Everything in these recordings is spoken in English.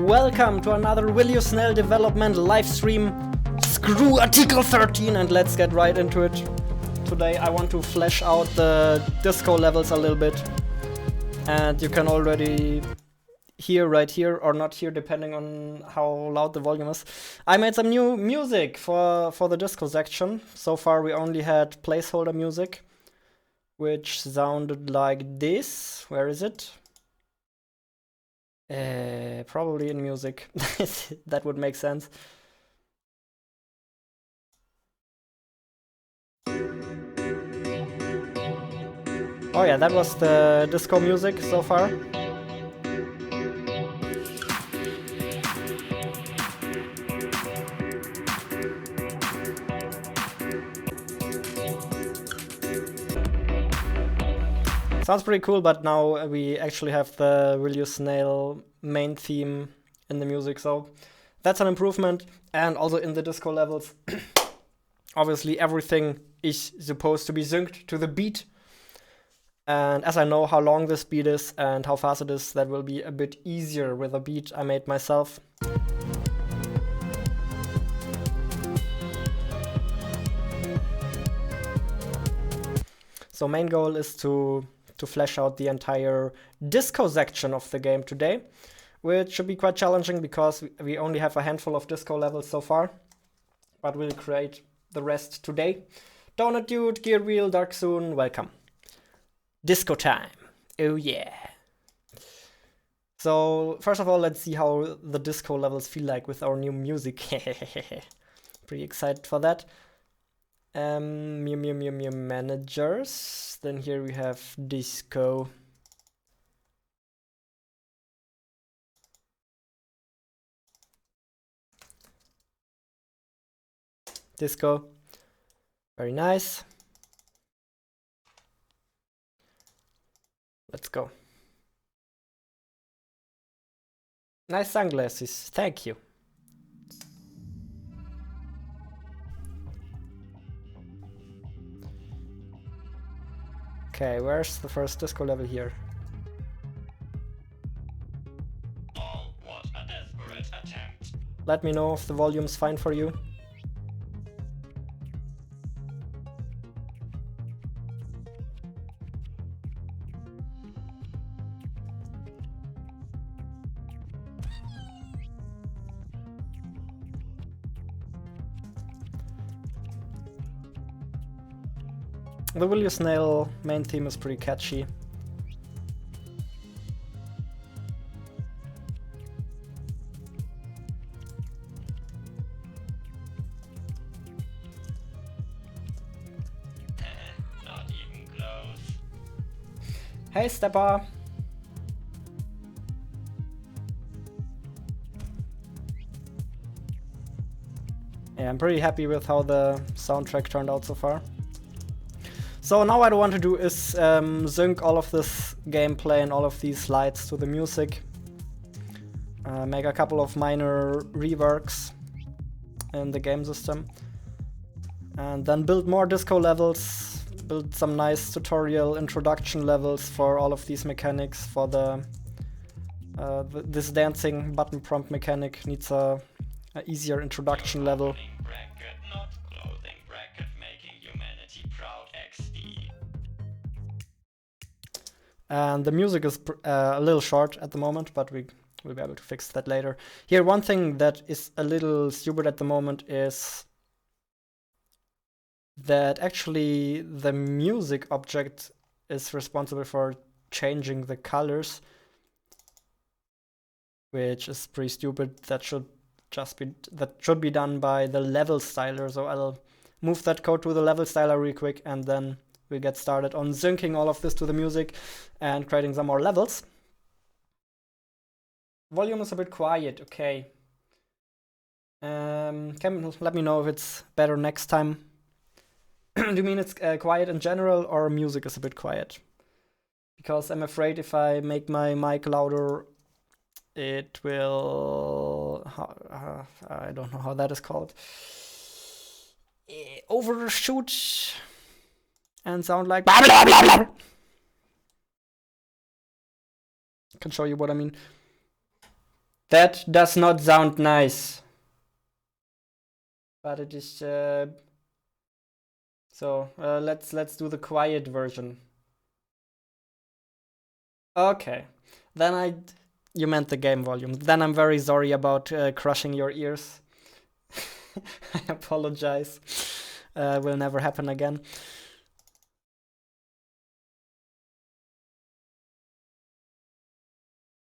Welcome to another Will You Snell development live stream. Screw Article 13 and let's get right into it. Today I want to flesh out the disco levels a little bit. And you can already hear right here or not hear depending on how loud the volume is. I made some new music for the disco section. So far we only had placeholder music, which sounded like this. Where is it? Probably in music. That would make sense. Oh yeah, that was the disco music so far. Sounds pretty cool, but now we actually have the Will You Snail main theme in the music, so that's an improvement. And also in the disco levels, obviously everything is supposed to be synced to the beat. And as I know how long this beat is and how fast it is, that will be a bit easier with a beat I made myself. So main goal is to flesh out the entire disco section of the game today, which should be quite challenging because we only have a handful of disco levels so far, but we'll create the rest today. Donut Dude, Gear Wheel, Dark Soon, welcome. Disco time. Oh yeah. So first of all, let's see how the disco levels feel like with our new music. Pretty excited for that. Managers. Then here we have disco. Disco. Very nice. Let's go. Nice sunglasses. Thank you. Okay, where's the first disco level here? Oh, what a desperate attempt. Let me know if the volume's fine for you. The Will You Snail main theme is pretty catchy. Not even close. Hey Steppa! Yeah, I'm pretty happy with how the soundtrack turned out so far. So now what I want to do is sync all of this gameplay and all of these lights to the music. Make a couple of minor reworks in the game system. And then build more disco levels, build some nice tutorial introduction levels for all of these mechanics. For this dancing button prompt mechanic needs a easier introduction level. And the music is a little short at the moment, but we'll be able to fix that later. Here, one thing that is a little stupid at the moment is that actually the music object is responsible for changing the colors, which is pretty stupid. That should be done by the level styler. So I'll move that code to the level styler real quick, and then we'll get started on syncing all of this to the music and creating some more levels. Volume is a bit quiet, okay. Can you let me know if it's better next time? Do you mean it's quiet in general, or music is a bit quiet? Because I'm afraid if I make my mic louder, it will... I don't know how that is called. Overshoot and sound like blah, blah, blah, blah. Can show you what I mean. That does not sound nice. But it is let's do the quiet version. Okay. Then you meant the game volume. Then I'm very sorry about crushing your ears. I apologize. Will never happen again.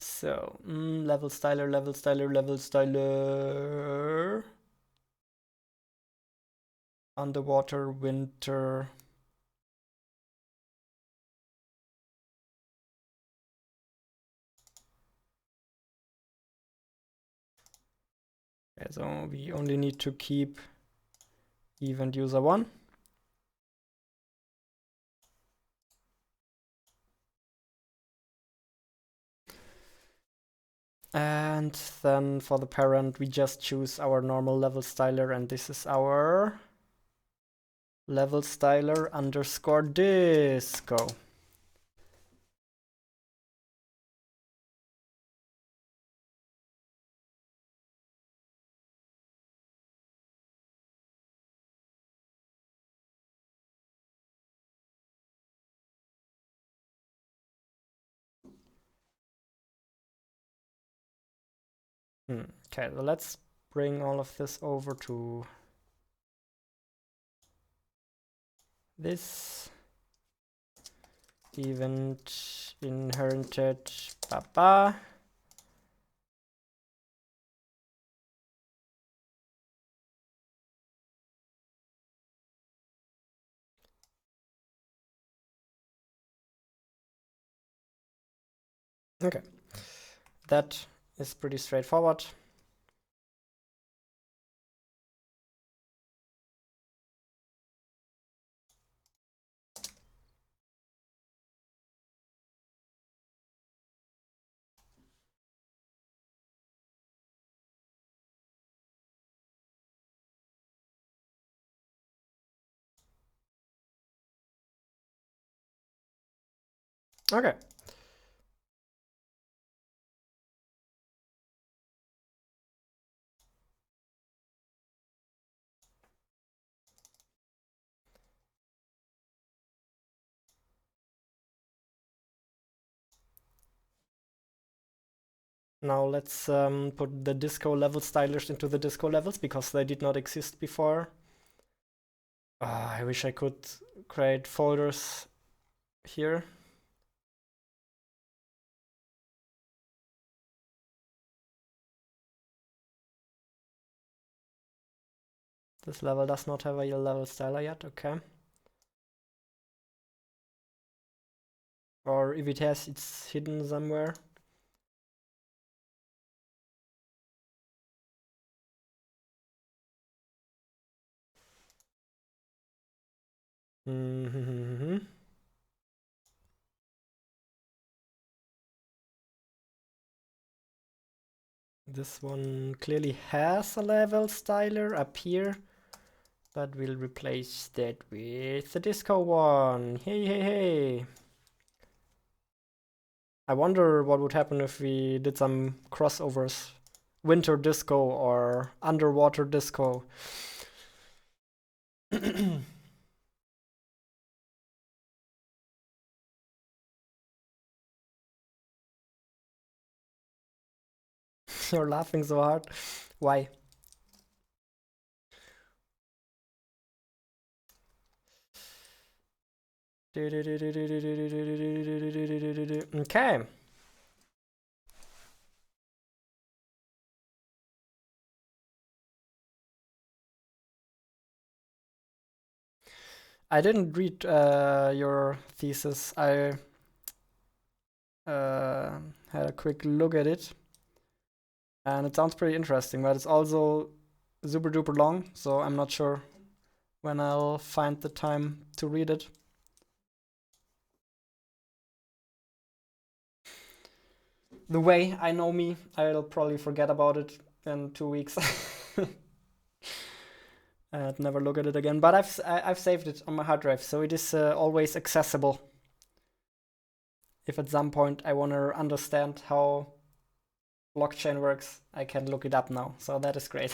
So, level styler. Underwater, winter. Okay, so we only need to keep event user 1. And then for the parent, we just choose our normal level styler, and this is our level styler _ disco. Okay, so let's bring all of this over to this event inherited baba. Okay, that is pretty straightforward. Okay. Now let's put the disco level stylers into the disco levels because they did not exist before. I wish I could create folders here. This level does not have a level styler yet, okay. Or if it has, it's hidden somewhere. This one clearly has a level styler up here, but we'll replace that with the disco one. Hey. I wonder what would happen if we did some crossovers. Winter disco or underwater disco. You're laughing so hard. Why? Okay. I didn't read your thesis. I had a quick look at it. And it sounds pretty interesting, but it's also super duper long, so I'm not sure when I'll find the time to read it. The way I know me, I'll probably forget about it in 2 weeks. I'd never look at it again, but I've saved it on my hard drive, so it is always accessible. If at some point I want to understand how blockchain works. I can look it up now, so that is great.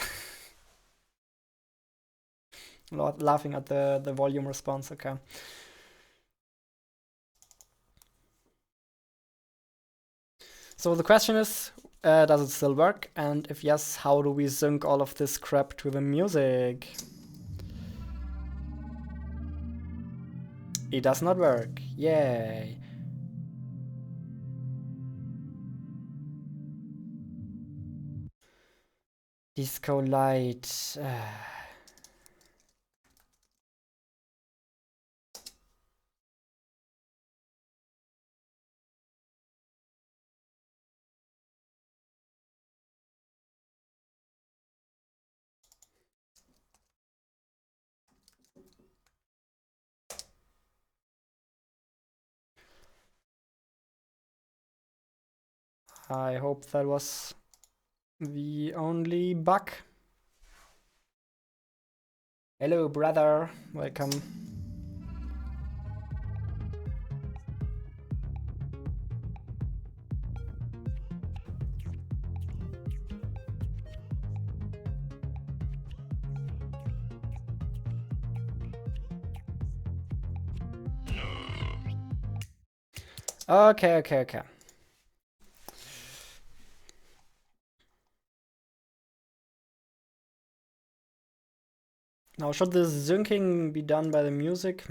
Laughing at the volume response, okay. So the question is, does it still work? And if yes, how do we sync all of this crap to the music? It does not work. Yay. Disco light. I hope that was the only bug. Hello, brother. Welcome. Okay. Now, should this syncing be done by the music?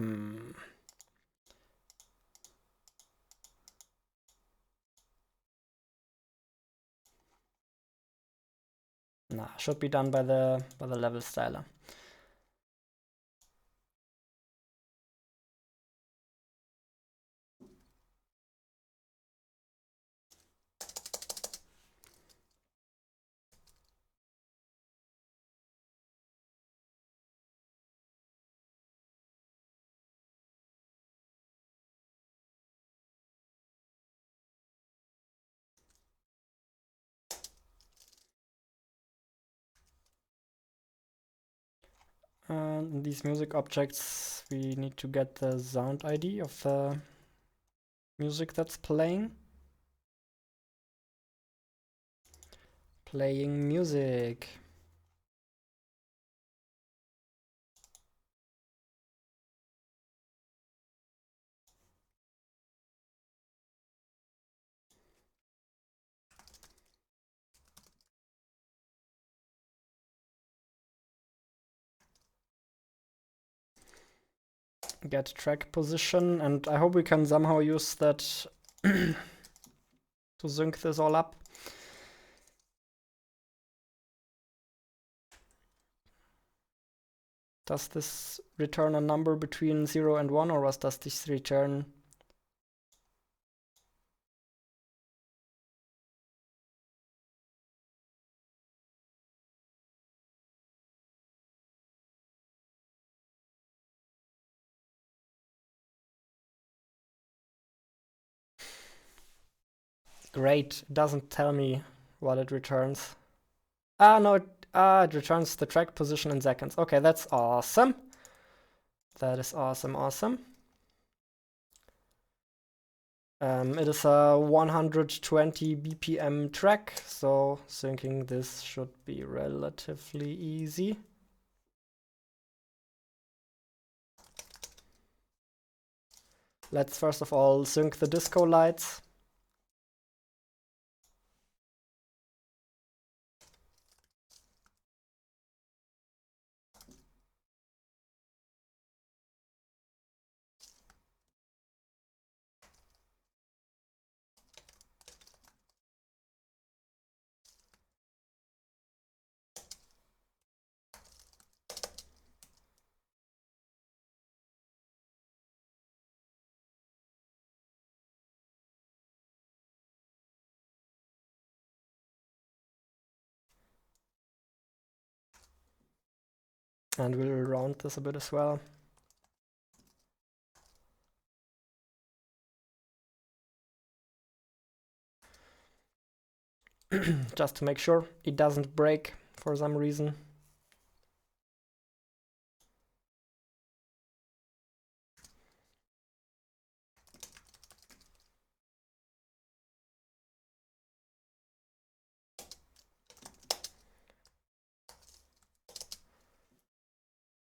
Nah, should be done by the level styler. And in these music objects, we need to get the sound ID of the music that's playing. Playing music. Get track position, and I hope we can somehow use that to sync this all up. Does this return a number between 0 and 1, or what does this return? Great, it doesn't tell me what it returns. No, it returns the track position in seconds. Okay, that's awesome. That is awesome. It is a 120 BPM track, so syncing this should be relatively easy. Let's first of all sync the disco lights. And we'll round this a bit as well. Just to make sure it doesn't break for some reason.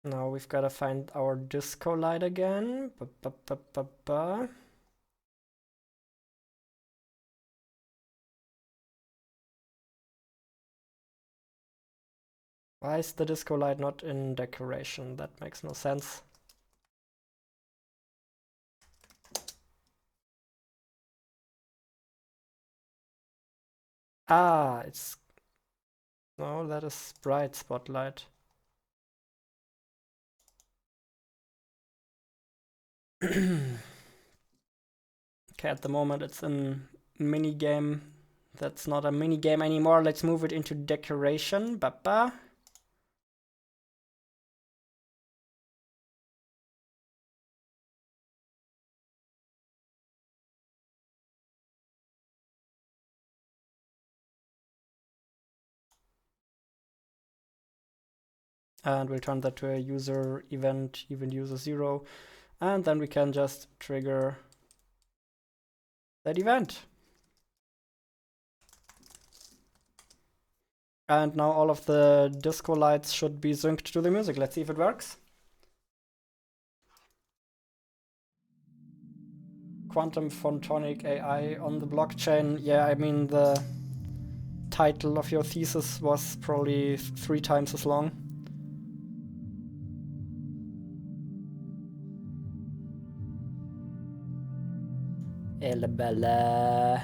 Now we've got to find our disco light again. Why is the disco light not in decoration? That makes no sense. Ah, it's... No, that is bright spotlight. Okay, at the moment it's in mini game. That's not a mini game anymore. Let's move it into decoration. Baba. And we'll turn that to a user event user 0. And then we can just trigger that event. And now all of the disco lights should be synced to the music. Let's see if it works. Quantum photonic AI on the blockchain. Yeah, I mean, the title of your thesis was probably 3 times as long. Elabella.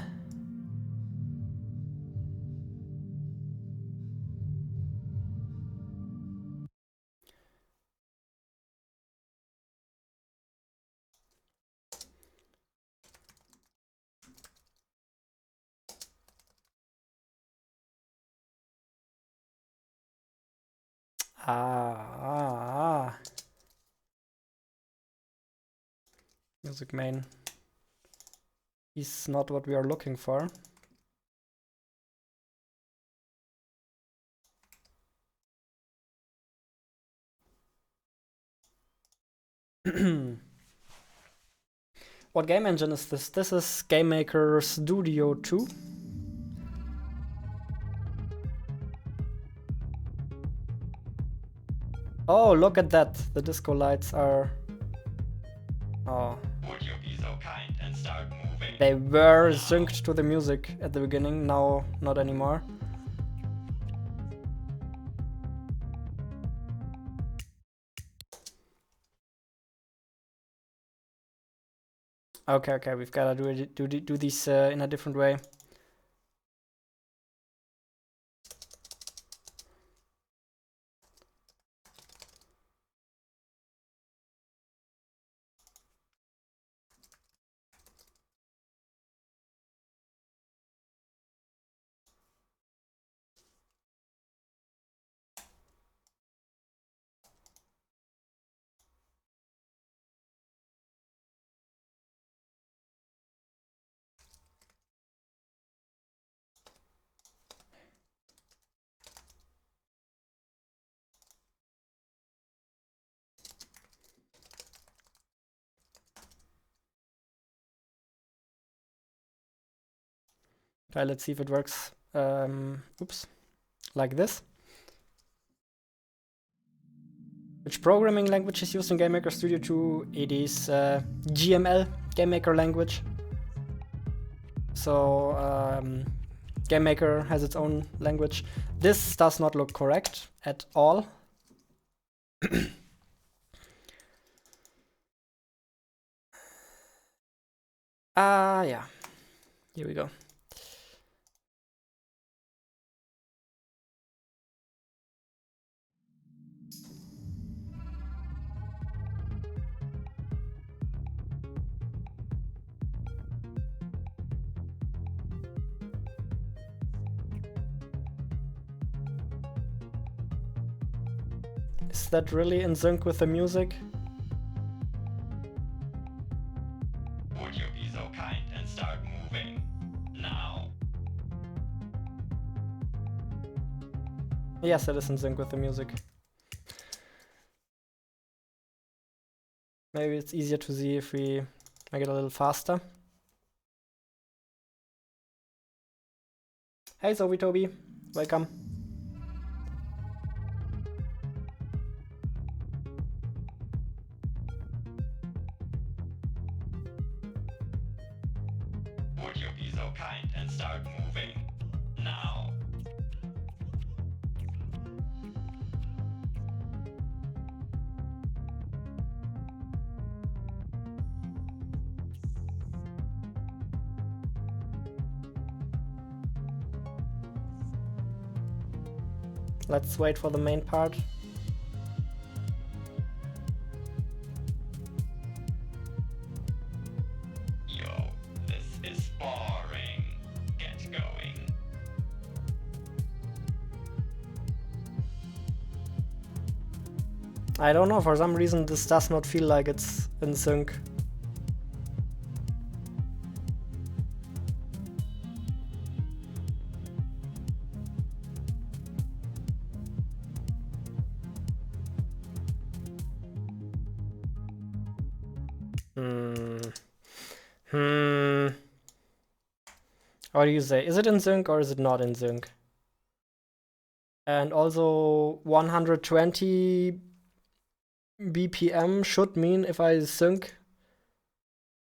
Music main is not what we are looking for. What game engine is this? This is GameMaker Studio 2. Oh, look at that. The disco lights are... Oh. Would you be so kind and start moving? They were synced to the music at the beginning, now not anymore. Okay, we've gotta do these in a different way. Okay, let's see if it works. Oops, like this. Which programming language is used in GameMaker Studio 2? It is GML, GameMaker language. So GameMaker has its own language. This does not look correct at all. Yeah. Here we go. Is that really in sync with the music? Would you be so kind and start moving? Now. Yes, it is in sync with the music. Maybe it's easier to see if we make it a little faster. Hey Zoe Toby, welcome. Let's wait for the main part. Yo, this is boring. Get going. I don't know, for some reason this does not feel like it's in sync. What do you say? Is it in sync or is it not in sync? And also 120 BPM should mean if I sync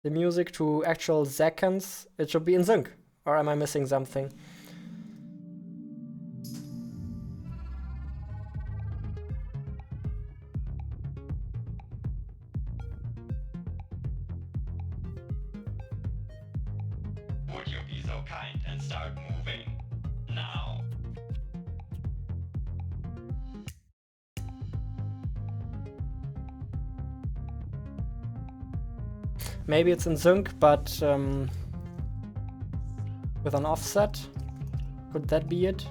the music to actual seconds, it should be in sync. Or am I missing something? Would you be so kind and start moving? Now. Maybe it's in sync, but with an offset. Could that be it?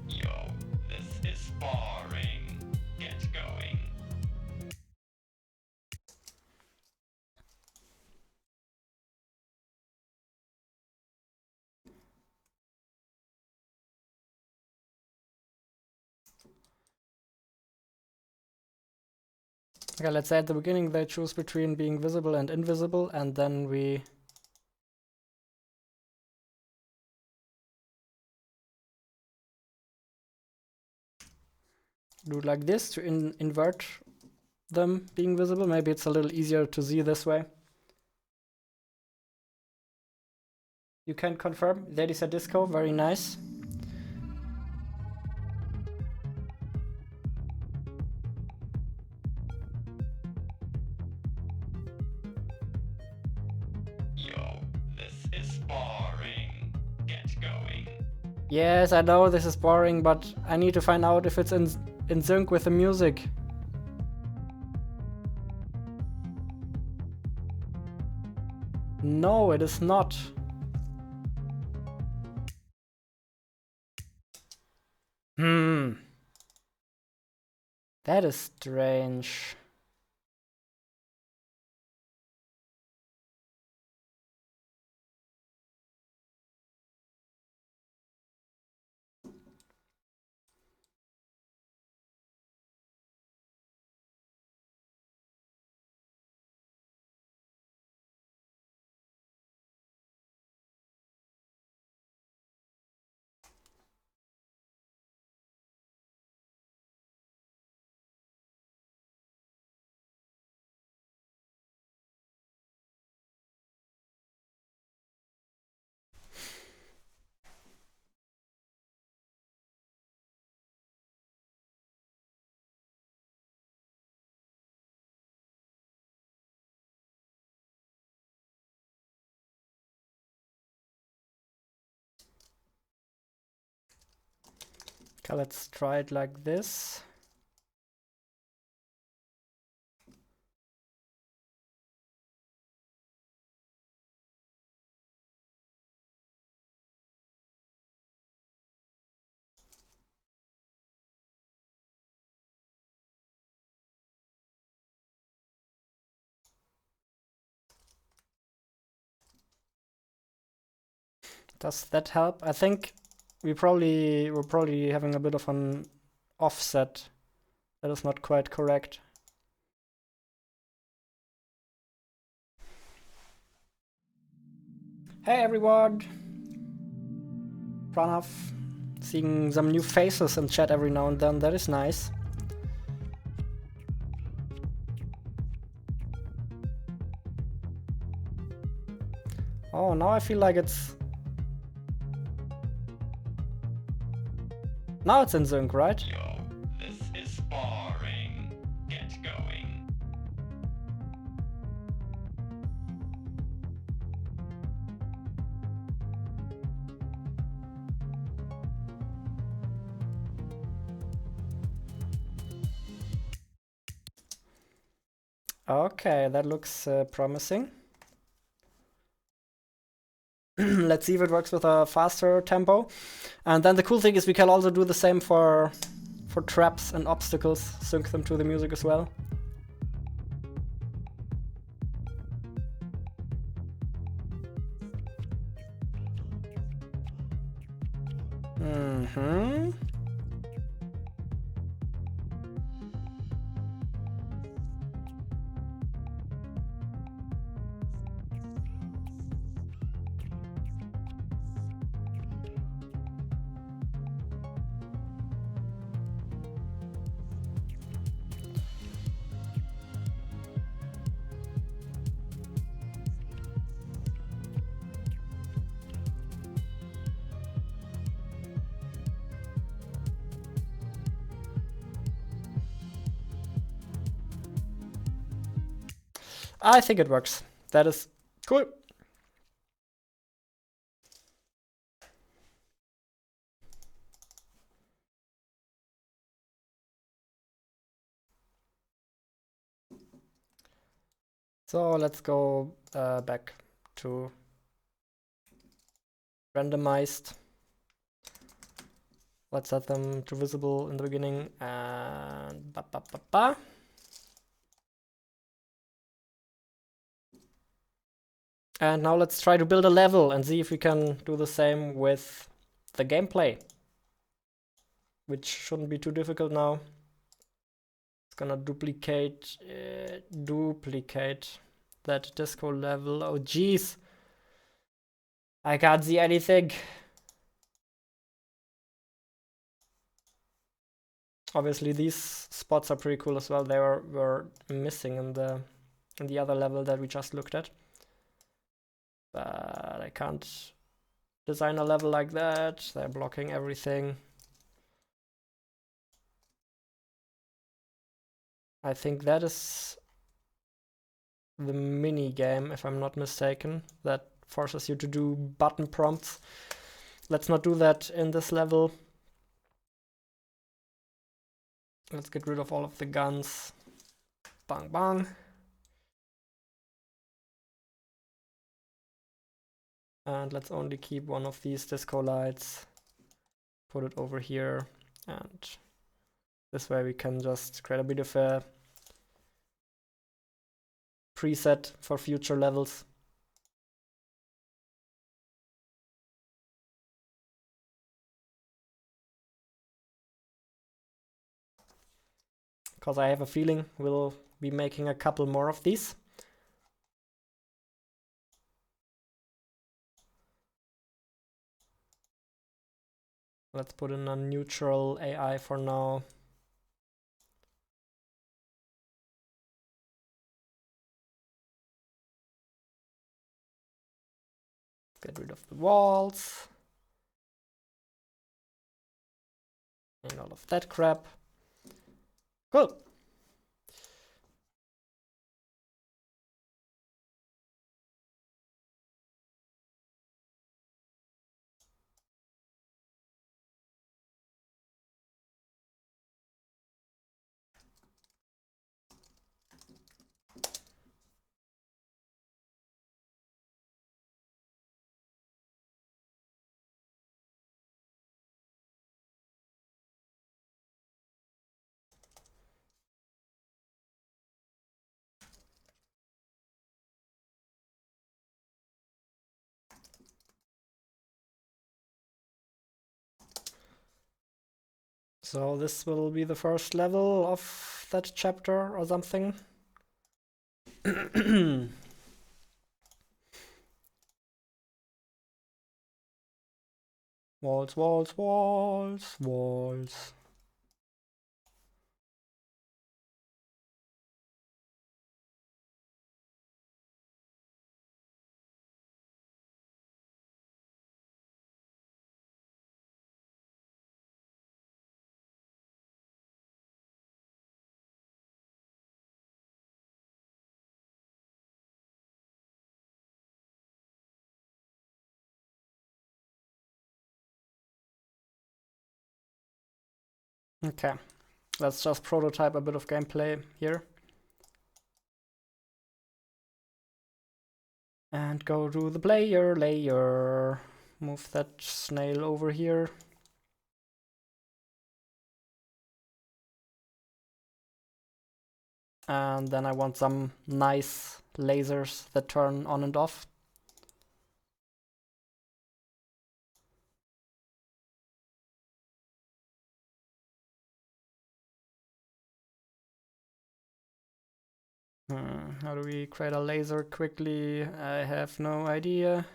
Yo, this is boring. Get going. Okay, let's say at the beginning they choose between being visible and invisible, and then we do it like this to invert them being visible. Maybe it's a little easier to see this way. You can confirm. That is a disco. Very nice. Yo, this is boring. Get going. Yes, I know this is boring, but I need to find out if it's in sync with the music. No, it is not. That is strange. Okay, let's try it like this. Does that help? I think we're probably having a bit of an offset that is not quite correct. Hey everyone! Pranav, seeing some new faces in chat every now and then, that is nice. Oh, now I feel like it's... Now it's in sync, right? Yo, this is boring. Get going. Okay, that looks promising. Let's see if it works with a faster tempo. And then the cool thing is we can also do the same for traps and obstacles, sync them to the music as well. Mm-hmm. I think it works. That is cool. So let's go back to randomized. Let's set them to visible in the beginning and And now let's try to build a level and see if we can do the same with the gameplay, which shouldn't be too difficult now. It's gonna duplicate that disco level. Oh jeez, I can't see anything. Obviously these spots are pretty cool as well. They were missing in the other level that we just looked at. But I can't design a level like that. They're blocking everything. I think that is the mini game, if I'm not mistaken, that forces you to do button prompts. Let's not do that in this level. Let's get rid of all of the guns. Bang, bang. And let's only keep one of these disco lights. Put it over here. And this way we can just create a bit of a preset for future levels. Because I have a feeling we'll be making a couple more of these. Let's put in a neutral AI for now. Get rid of the walls. And all of that crap. Cool. So this will be the first level of that chapter or something. Walls, walls, walls, walls. Okay, let's just prototype a bit of gameplay here. And go to the player layer. Move that snail over here. And then I want some nice lasers that turn on and off. How do we create a laser quickly? I have no idea.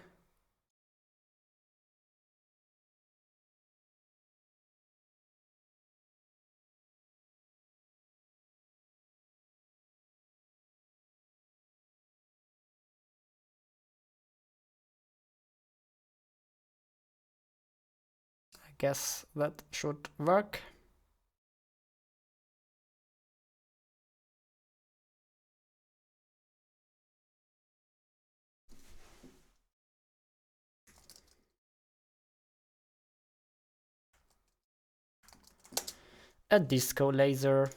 I guess that should work. A disco laser.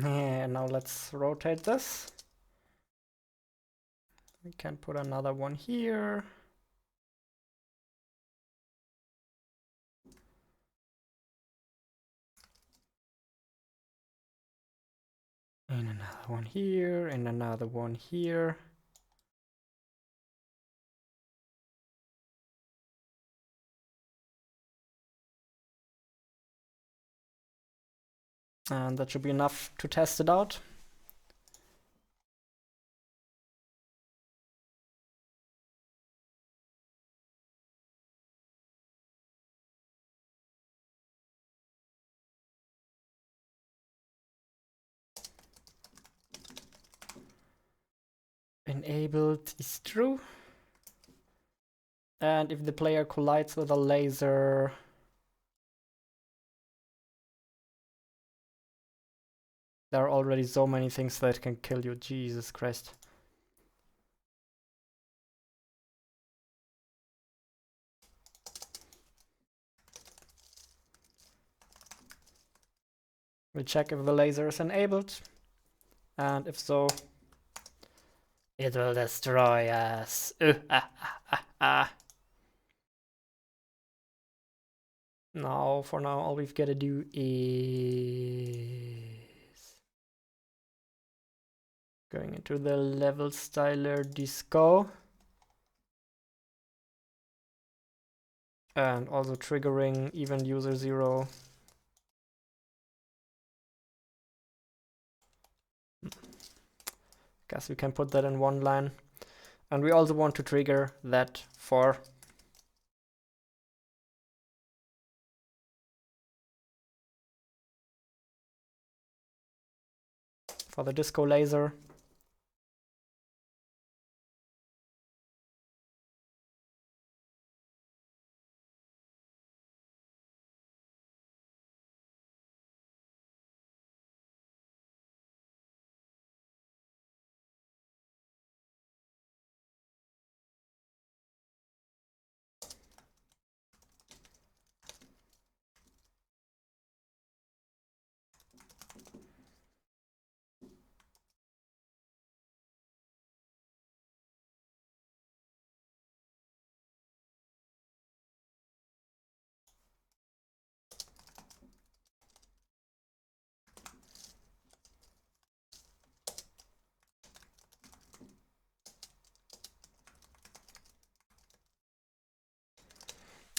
Yeah, now let's rotate this. We can put another one here. And another one here, and another one here. And that should be enough to test it out. Enabled is true. And if the player collides with a laser, there are already so many things that can kill you. Jesus Christ. We'll check if the laser is enabled. And if so, it will destroy us. Now, for now, all we've got to do is going into the level styler disco. And also triggering event user 0. Guess we can put that in one line. And we also want to trigger that for the disco laser.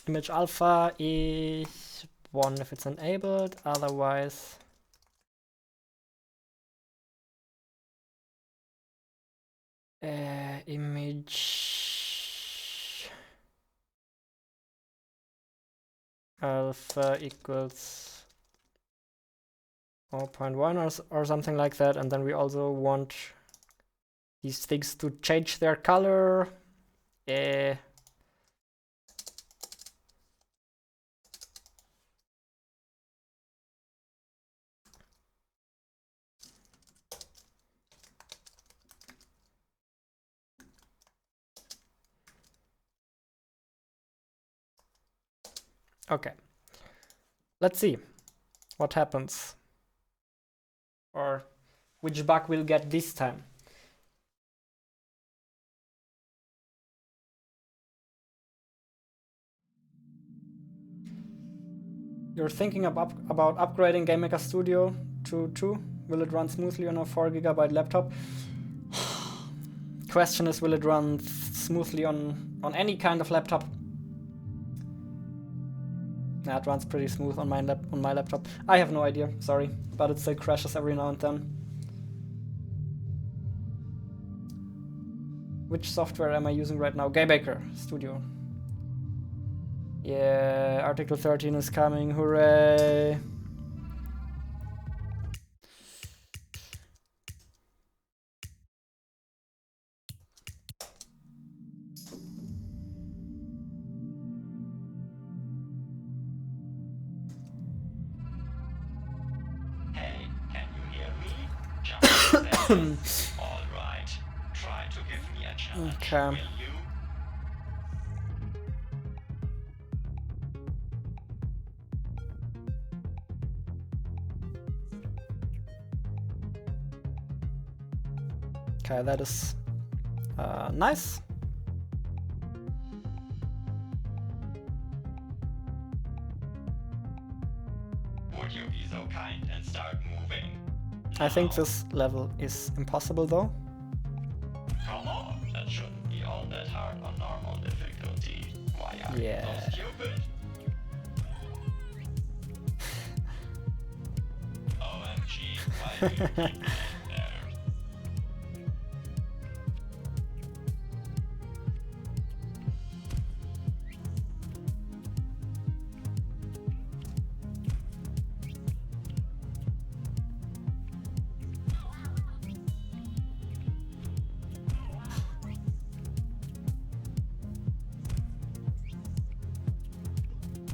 Image alpha is 1 if it's enabled, otherwise image alpha equals 0.1 or something like that, and then we also want these things to change their color. Okay, let's see what happens, or which bug we'll get this time. You're thinking about upgrading GameMaker Studio to 2? Will it run smoothly on a 4GB laptop? Question is, will it run smoothly on any kind of laptop? Yeah, it runs pretty smooth on my laptop. I have no idea, sorry, but it still crashes every now and then. Which software am I using right now? GameMaker Studio. Yeah, Article 13 is coming, hooray! Hey, can you hear me? Just a second. All right. Try to give me a challenge, Okay. will you? Okay, that is nice. Would you be so kind and start moving? I think Now. this level is impossible though. Come on, that shouldn't be all that hard on normal difficulty. Why are Yeah. you so stupid? OMG, why do you keep playing there?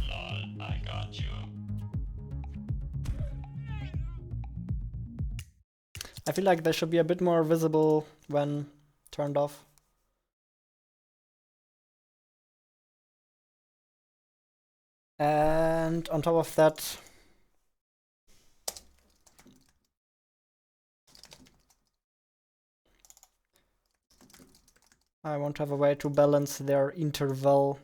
Lol, I got you. I feel like they should be a bit more visible when turned off. And on top of that, I want to have a way to balance their interval.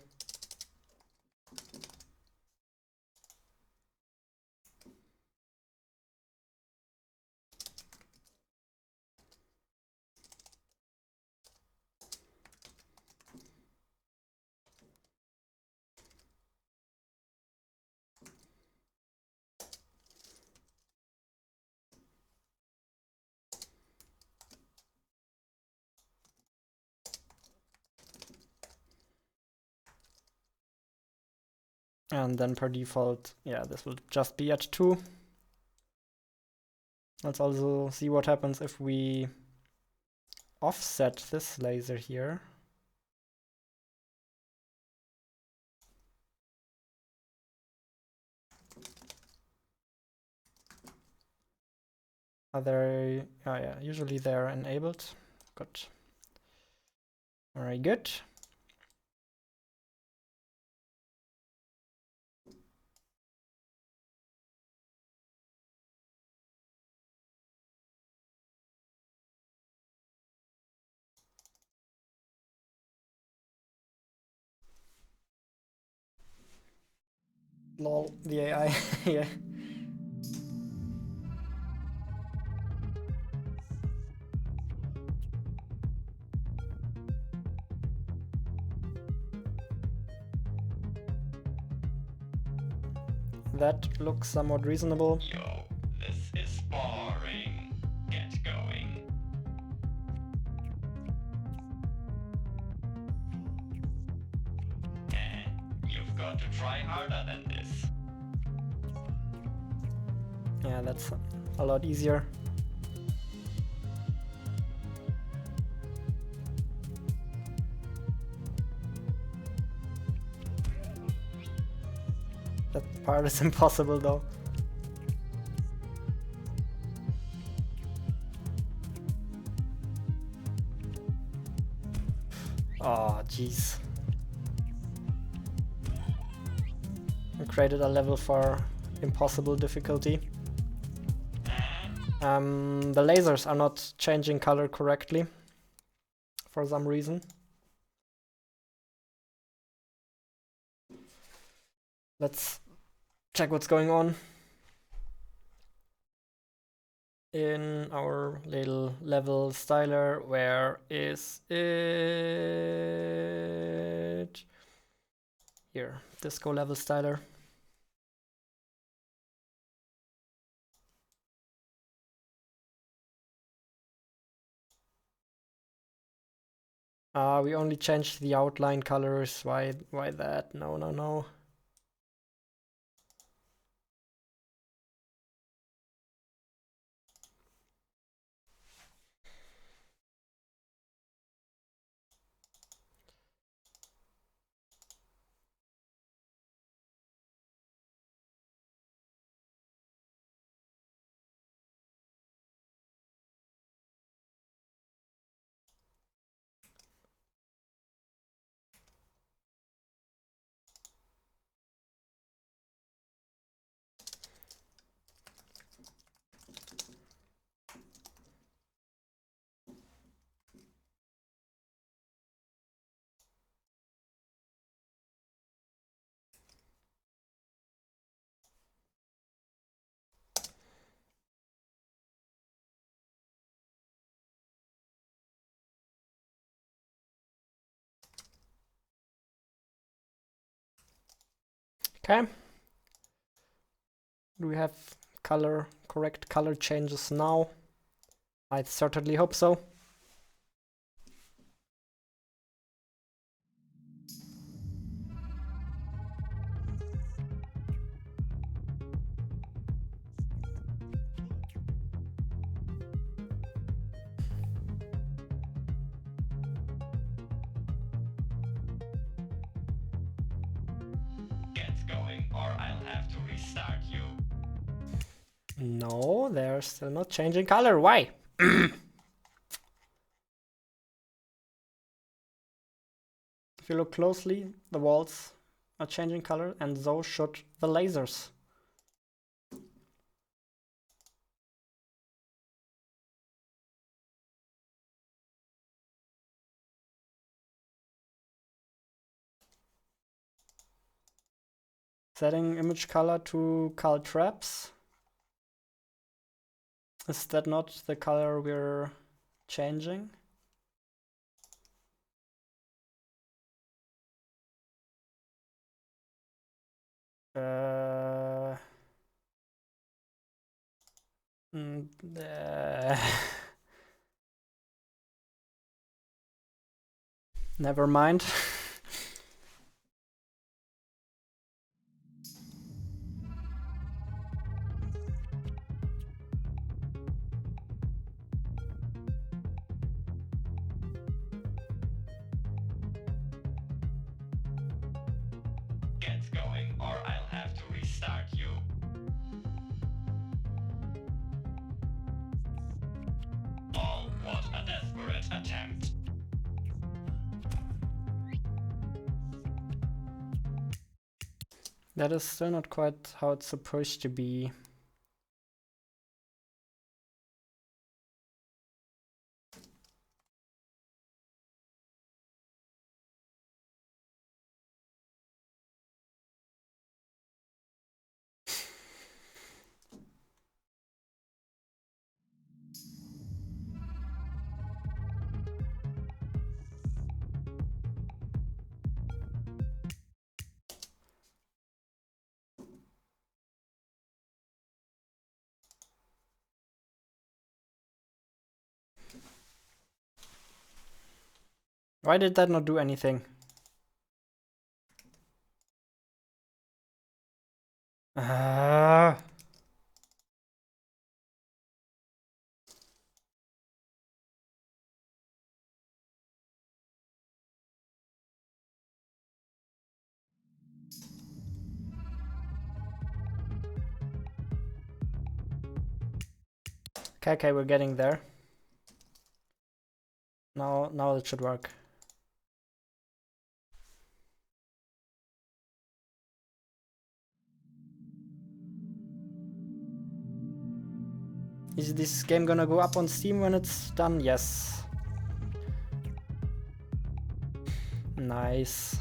And then per default, yeah, this will just be at 2. Let's also see what happens if we offset this laser here. Are they, oh yeah, usually they're enabled. Good. Very good. Lol, the AI, yeah. That looks somewhat reasonable. Yo, this is boring. Get going. You've got to try harder than this. Yeah, that's a lot easier. That part is impossible though. Oh, jeez. I created a level for impossible difficulty. The lasers are not changing color correctly for some reason. Let's check what's going on in our little level styler. Where is it? Here, disco level styler. We only changed the outline colors. Why that? No. Okay. Do we have correct color changes now? I certainly hope so. Get going, or I'll have to restart you. No, they're still not changing color. Why? If you look closely, the walls are changing color, and so should the lasers. Setting image color to Caltraps. Is that not the color we're changing? Never mind. Get going, or I'll have to restart you. Oh, what a desperate attempt. That is still not quite how it's supposed to be. Why did that not do anything? Okay, we're getting there. Now it should work. Is this game gonna go up on Steam when it's done? Yes. Nice.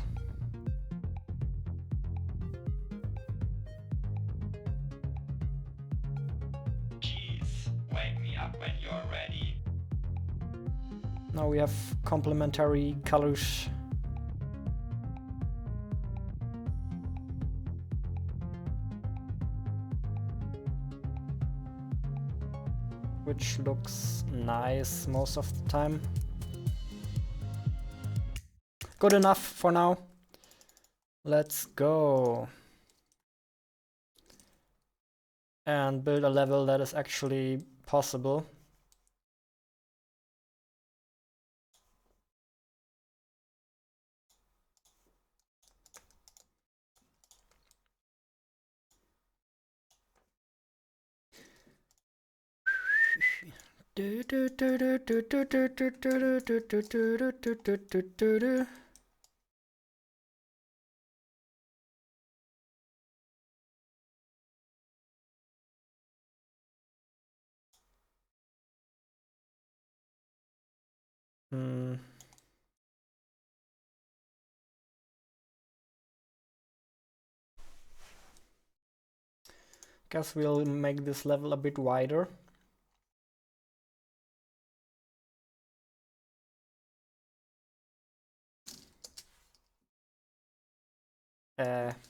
Jeez, wake me up when you're ready. Now we have complementary colors. Which looks nice most of the time. Good enough for now. Let's go. And build a level that is actually possible. Guess we'll make this level a bit wider.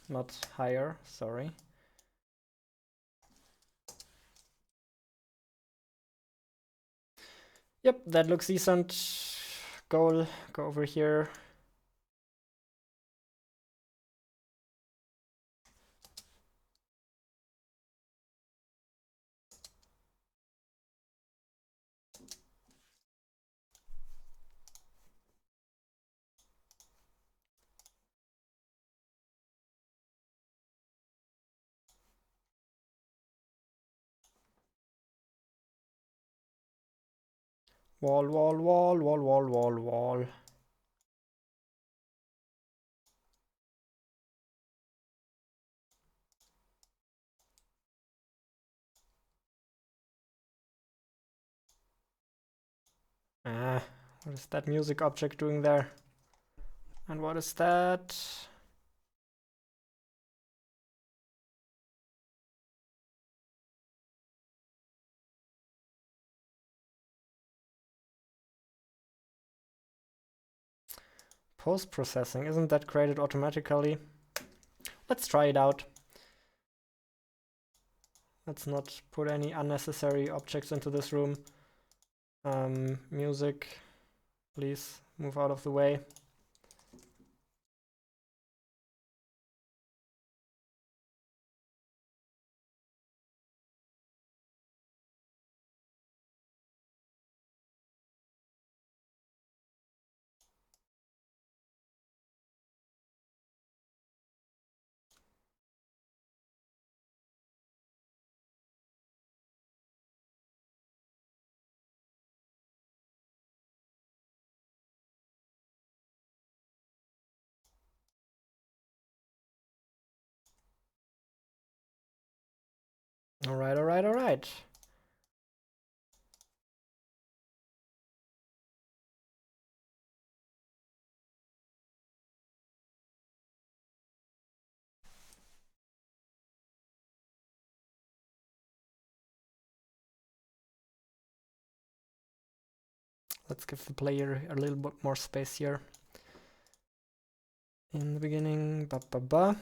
Not higher, sorry. Yep, that looks decent. Go over here. Wall, wall, wall, wall, wall, wall, wall. What is that music object doing there? And what is that? Post-processing, isn't that created automatically? Let's try it out. Let's not put any unnecessary objects into this room. Music, please move out of the way. All right. Let's give the player a little bit more space here. In the beginning, ba ba ba.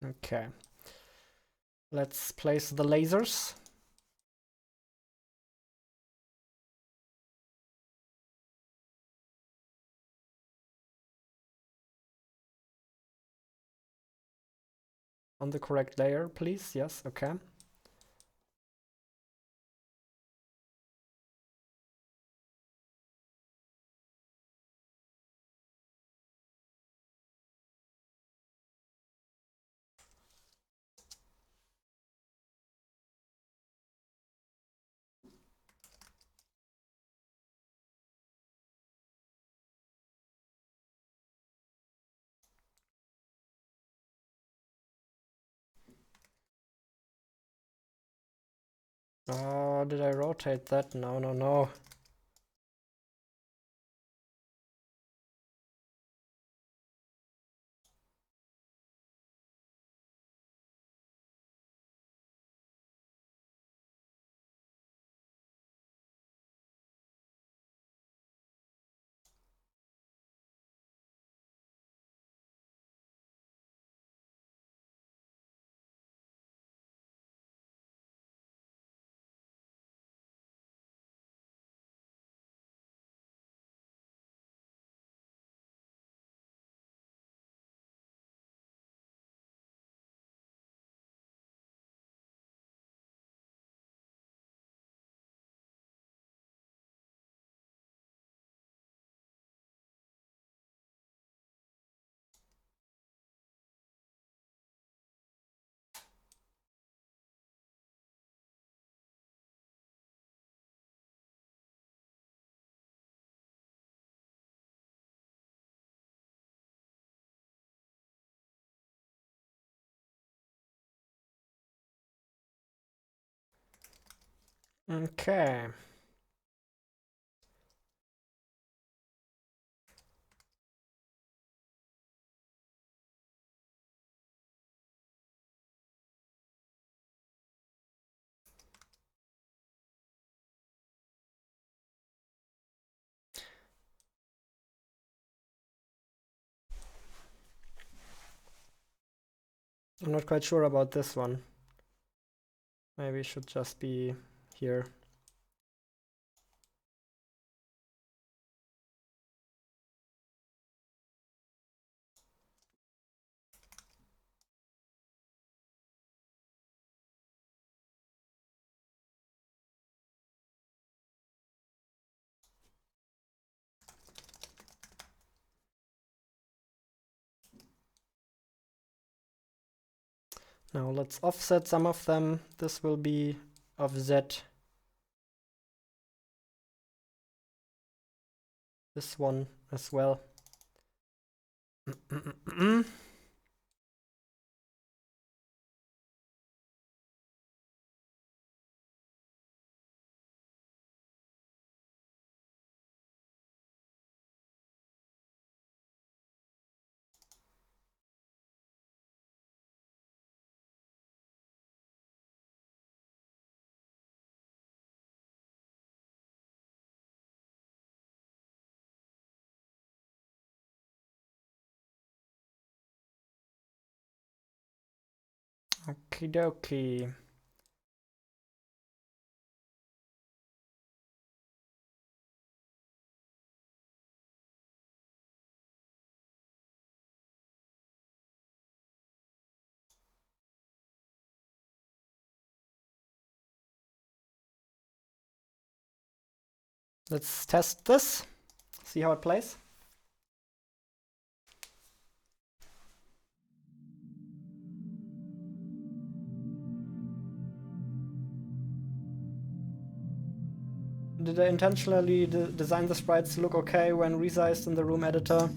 Okay. Let's place the lasers. On the correct layer, please. Yes, okay. Oh, did I rotate that? No, no, no. Okay. I'm not quite sure about this one. Maybe it should just be here. Now let's offset some of them. This will be offset. This one as well. Okie dokie. Let's test this, see how it plays. Did I intentionally design the sprites to look okay when resized in the room editor?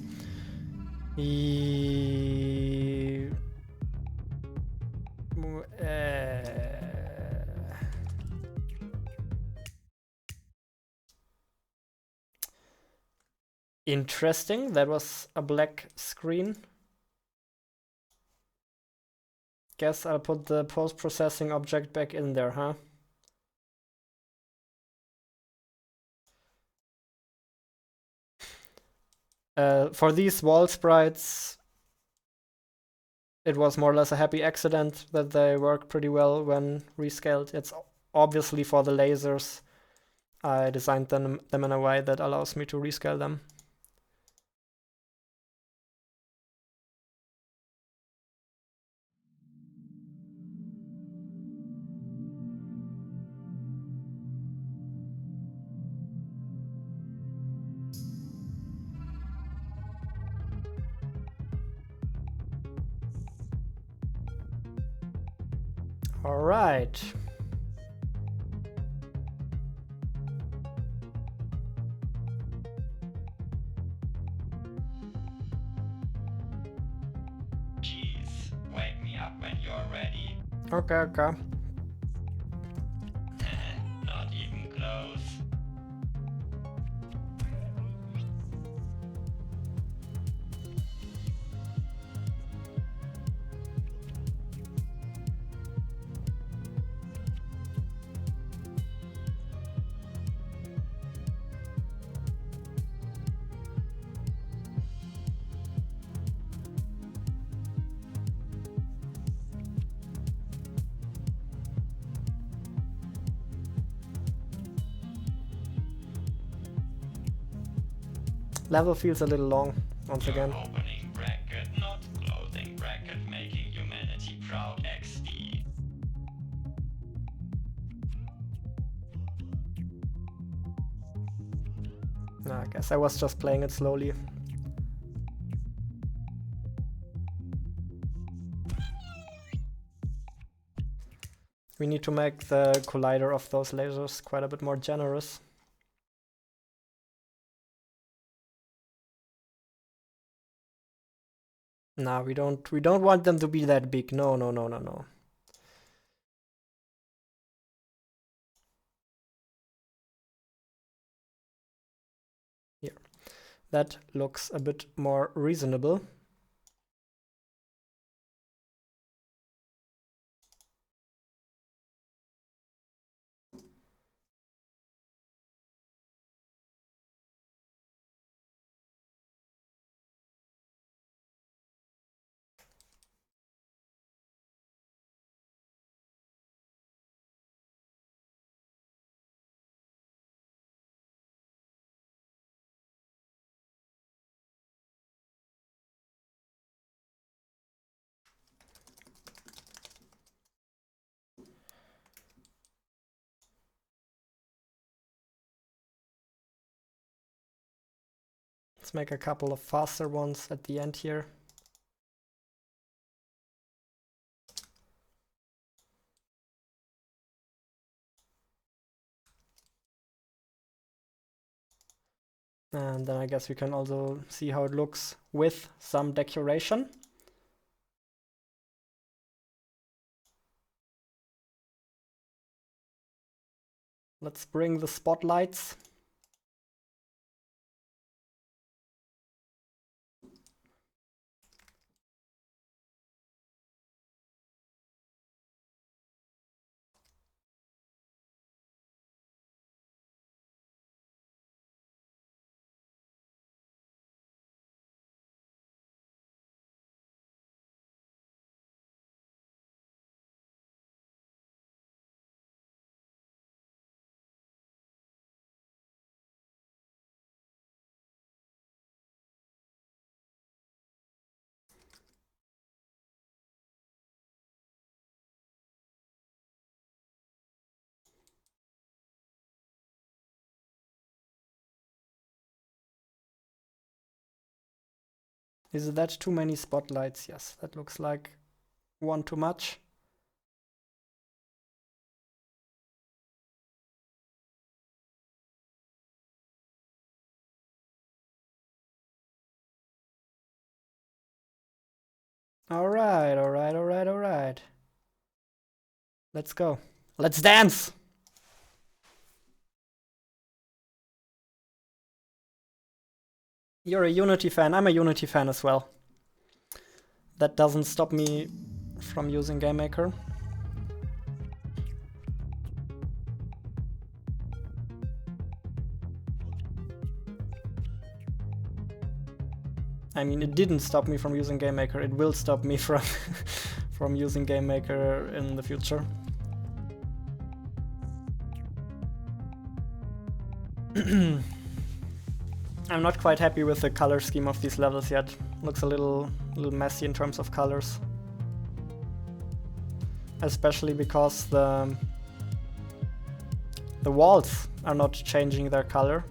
Interesting, that was a black screen. Guess I'll put the post-processing object back in there, huh? For these wall sprites, it was more or less a happy accident that they work pretty well when rescaled. It's obviously for the lasers. I designed them in a way that allows me to rescale them. All right. Jeez, wake me up when you're ready. Okay. Not even close. Level feels a little long, once again. Opening bracket, not closing bracket, making humanity proud XD. I guess I was just playing it slowly. We need to make the collider of those lasers quite a bit more generous. No, we don't want them to be that big. No. Here. That looks a bit more reasonable. Let's make a couple of faster ones at the end here. And then I guess we can also see how it looks with some decoration. Let's bring the spotlights. Is that too many spotlights? Yes, that looks like one too much. All right. Let's go. Let's dance! You're a Unity fan. I'm a Unity fan as well. That doesn't stop me from using GameMaker. I mean, it didn't stop me from using GameMaker. It will stop me from from using GameMaker in the future. I'm not quite happy with the color scheme of these levels yet. Looks a little messy in terms of colors. Especially because the walls are not changing their color.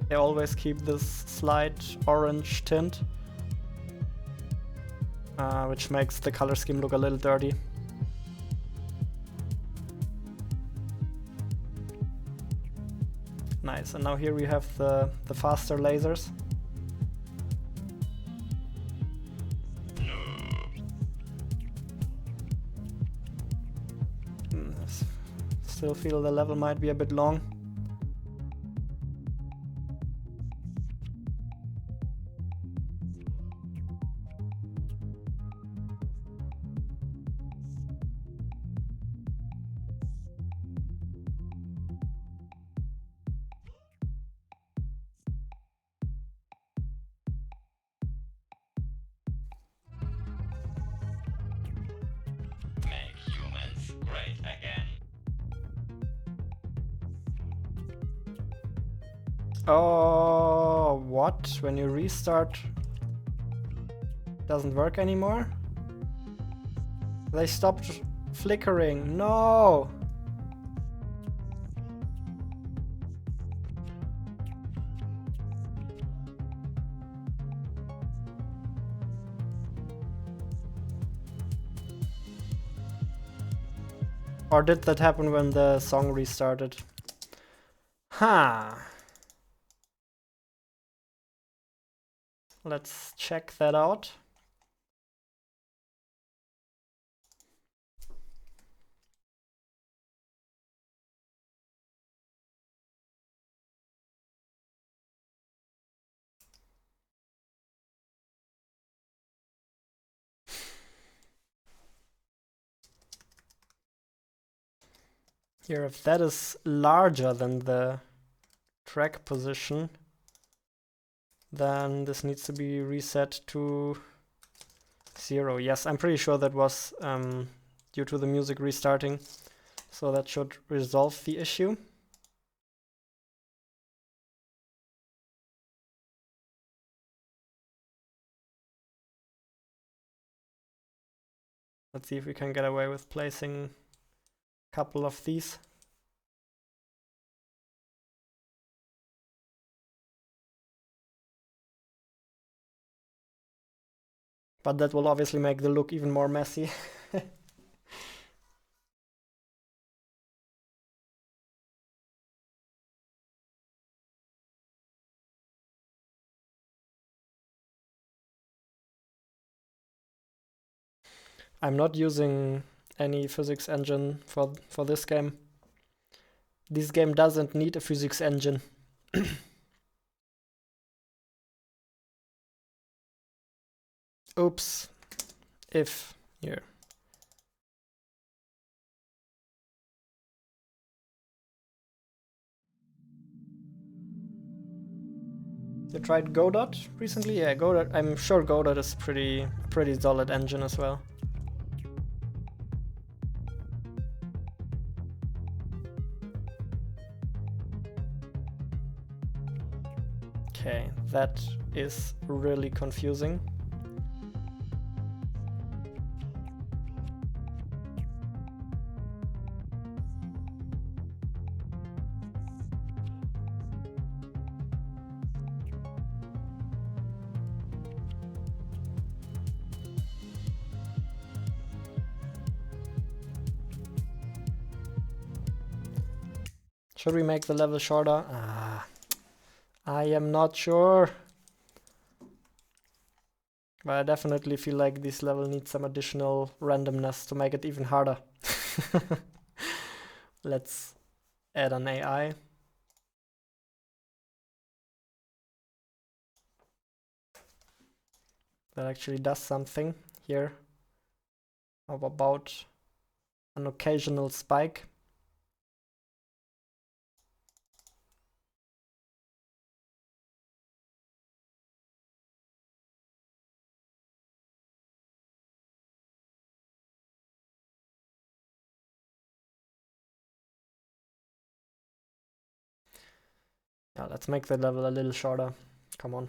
They always keep this slight orange tint, which makes the color scheme look a little dirty. Nice, and now here we have the faster lasers. Still feel the level might be a bit long. Make humans great again. Oh, what? When you restart, doesn't work anymore? They stopped flickering. No! Or did that happen when the song restarted? Huh. Let's check that out. Here, if that is larger than the track position, then this needs to be reset to 0. Yes, I'm pretty sure that was due to the music restarting, so that should resolve the issue. Let's see if we can get away with placing a couple of these. But that will obviously make the look even more messy. I'm not using any physics engine for this game. This game doesn't need a physics engine. Oops. If here. You tried Godot recently? Yeah, Godot. I'm sure Godot is pretty solid engine as well. Okay, that is really confusing. Should we make the level shorter? I am not sure. But I definitely feel like this level needs some additional randomness to make it even harder. Let's add an AI. That actually does something here. How about an occasional spike? Yeah, let's make the level a little shorter. Come on.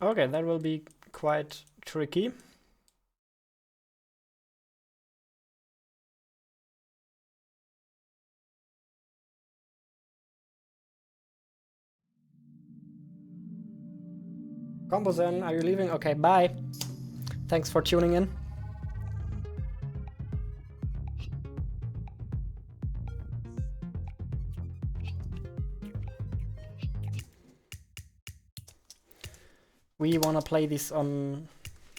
Okay, that will be quite tricky. Combo Zen, are you leaving? Okay, bye. Thanks for tuning in. We wanna play this on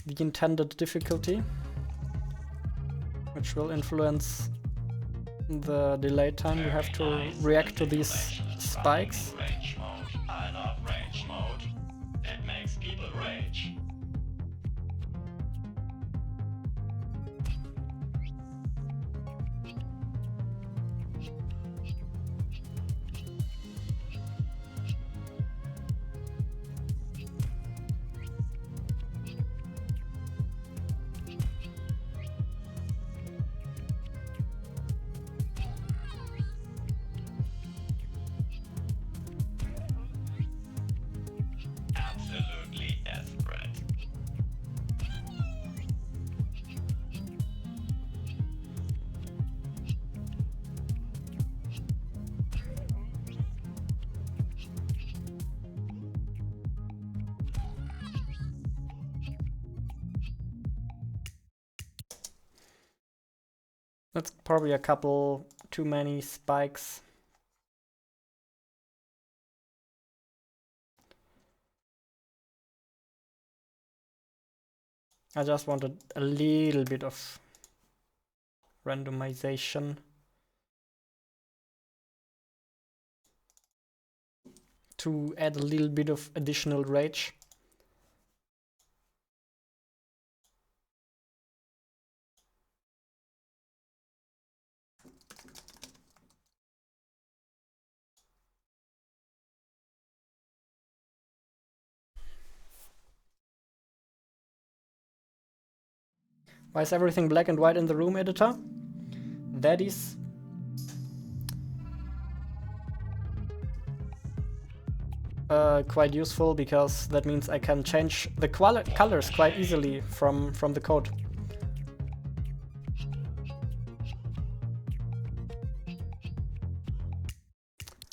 the intended difficulty, which will influence the delay time we have to react to these spikes. Rage mode. I love rage mode. It makes people rage. Absolutely desperate. That's probably a couple too many spikes. I just wanted a little bit of randomization to add a little bit of additional rage. Why is everything black and white in the room, editor? That is quite useful, because that means I can change the colors quite easily from the code.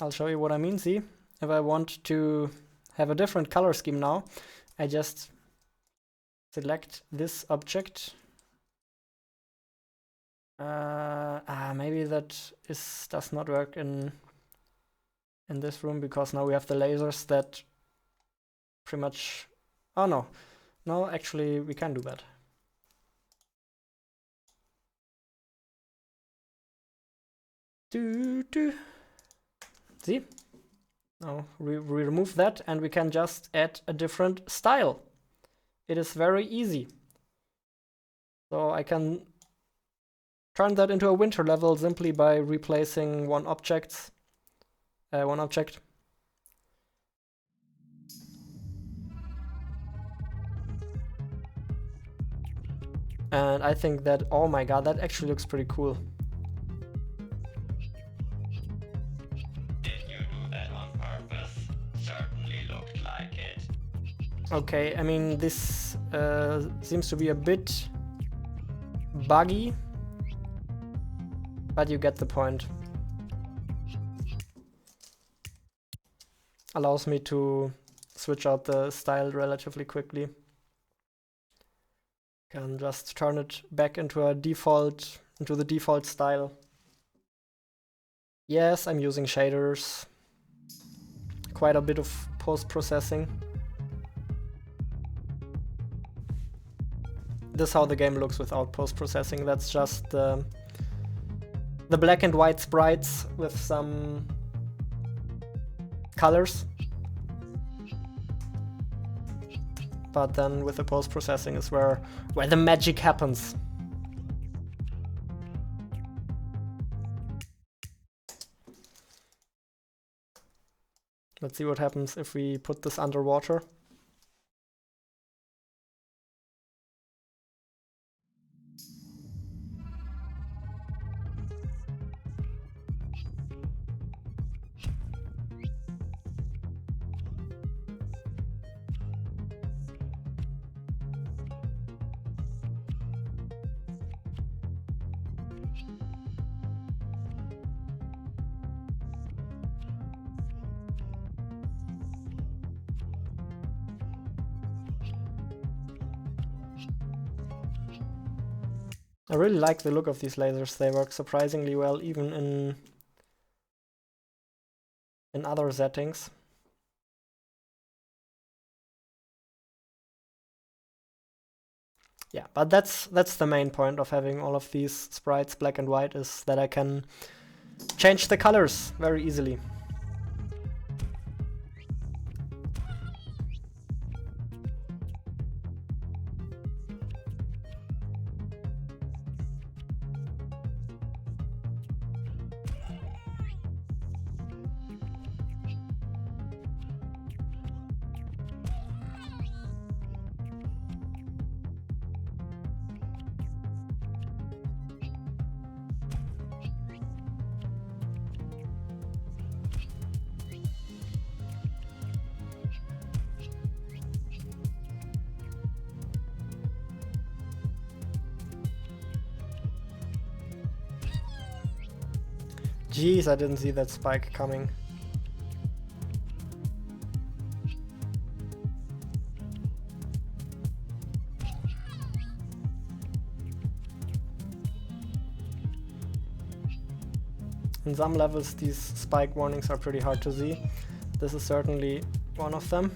I'll show you what I mean. See, if I want to have a different color scheme now, I just select this object. maybe that does not work in this room, because now we have the lasers that pretty much... Oh no. No, actually we can do that. See? Now we remove that and we can just add a different style. It is very easy. So I can turn that into a winter level simply by replacing one object. And I think that, oh my god, that actually looks pretty cool. Did you do that on purpose? Certainly looked like it. Okay, I mean, this seems to be a bit buggy, but you get the point. Allows me to switch out the style relatively quickly. Can just turn it back into the default style. Yes, I'm using shaders. Quite a bit of post-processing. This is how the game looks without post-processing. That's just the black and white sprites with some colors. But then with the post-processing is where the magic happens. Let's see what happens if we put this underwater. I really like the look of these lasers. They work surprisingly well even in other settings. Yeah, but that's the main point of having all of these sprites black and white, is that I can change the colors very easily. Jeez, I didn't see that spike coming. In some levels these spike warnings are pretty hard to see. This is certainly one of them.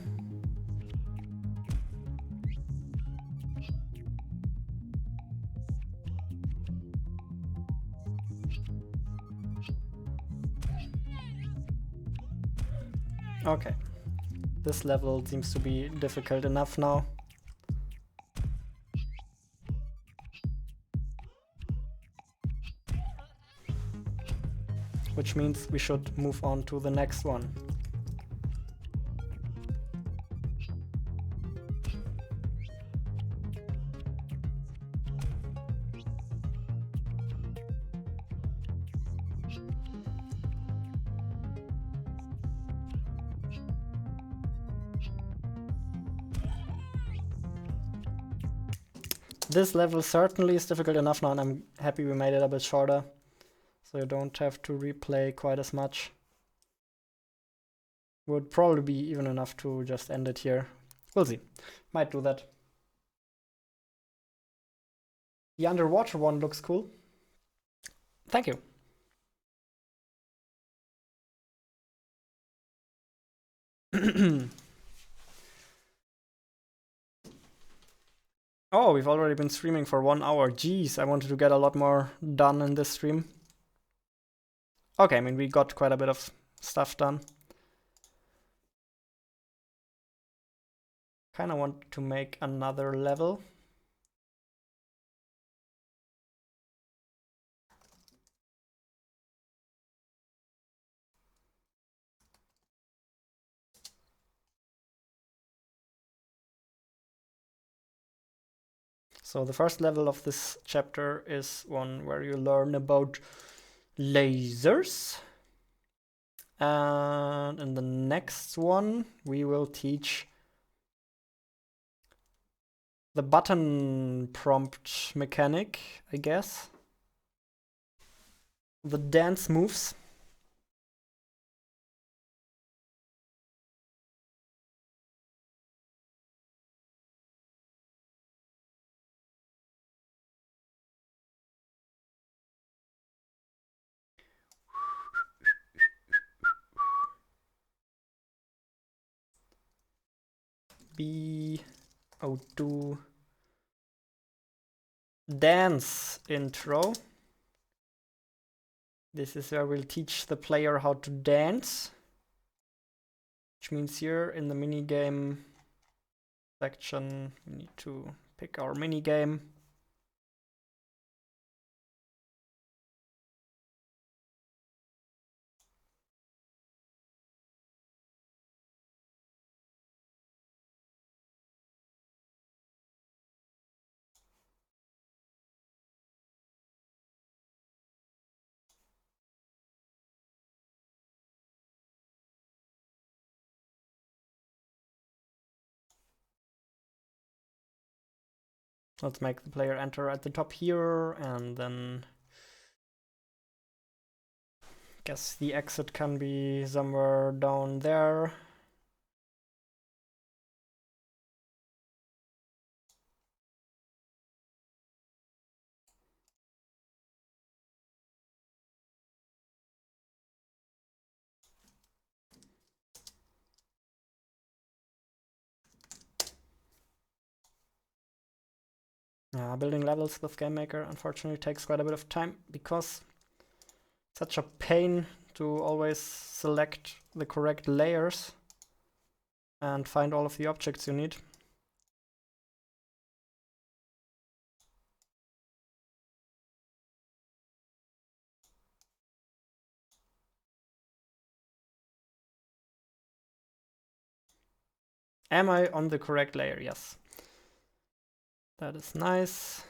Okay, this level seems to be difficult enough now. Which means we should move on to the next one. This level certainly is difficult enough now, and I'm happy we made it a bit shorter, so you don't have to replay quite as much. Would probably be even enough to just end it here. We'll see. Might do that. The underwater one looks cool. Thank you. Oh, we've already been streaming for 1 hour. Jeez, I wanted to get a lot more done in this stream. Okay, I mean, we got quite a bit of stuff done. Kinda want to make another level. So the first level of this chapter is one where you learn about lasers. And in the next one, we will teach the button prompt mechanic, I guess. The dance moves. B02 dance intro. This is where we'll teach the player how to dance, which means here in the minigame section we need to pick our minigame. Let's make the player enter at the top here, and then guess the exit can be somewhere down there. Building levels with GameMaker unfortunately takes quite a bit of time because it's such a pain to always select the correct layers and find all of the objects you need. Am I on the correct layer? Yes. That is nice.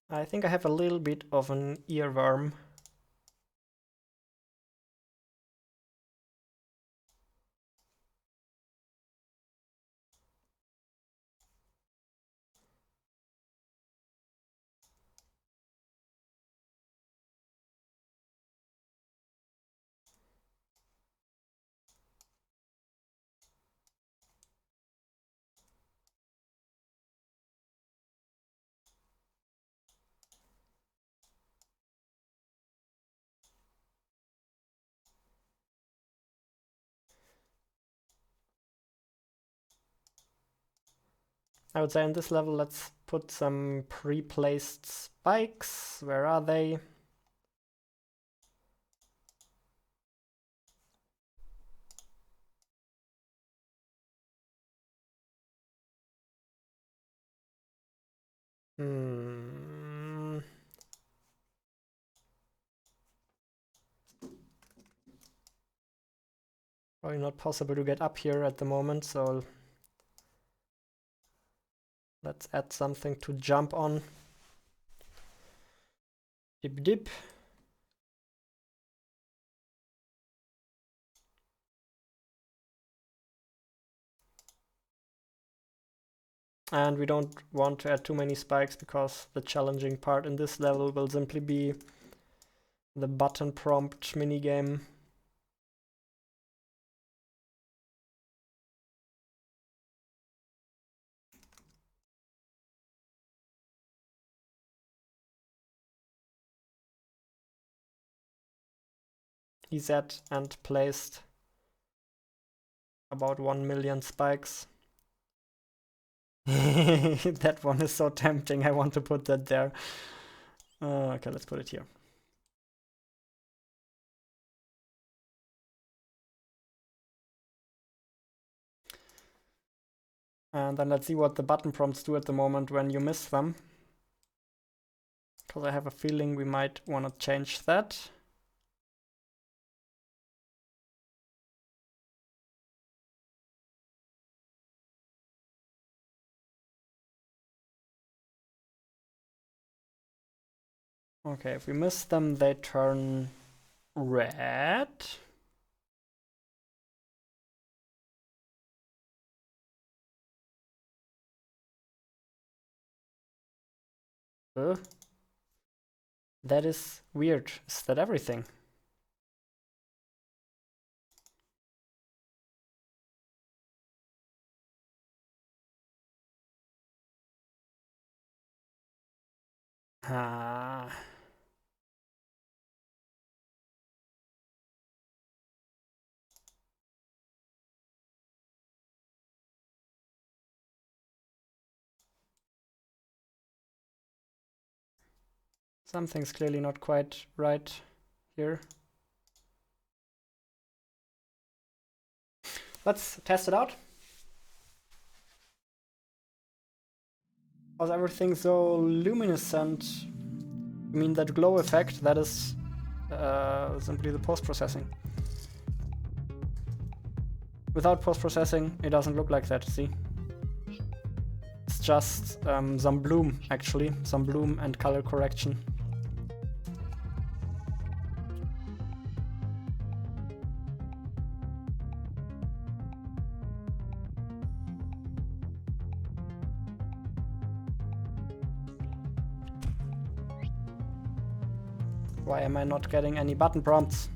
I think I have a little bit of an earworm. I would say in this level, let's put some pre-placed spikes. Where are they? Probably not possible to get up here at the moment, so let's add something to jump on. Dip dip. And we don't want to add too many spikes because the challenging part in this level will simply be the button prompt minigame. He set and placed about 1 million spikes. That one is so tempting, I want to put that there. Okay, let's put it here. And then let's see what the button prompts do at the moment when you miss them. Because I have a feeling we might want to change that. Okay, if we miss them, they turn red. That is weird. Is that everything? Ah. Something's clearly not quite right here. Let's test it out. How's everything so luminescent? I mean, that glow effect, that is simply the post-processing. Without post-processing, it doesn't look like that, see? It's just some bloom, actually. Some bloom and color correction. Why am I not getting any button prompts?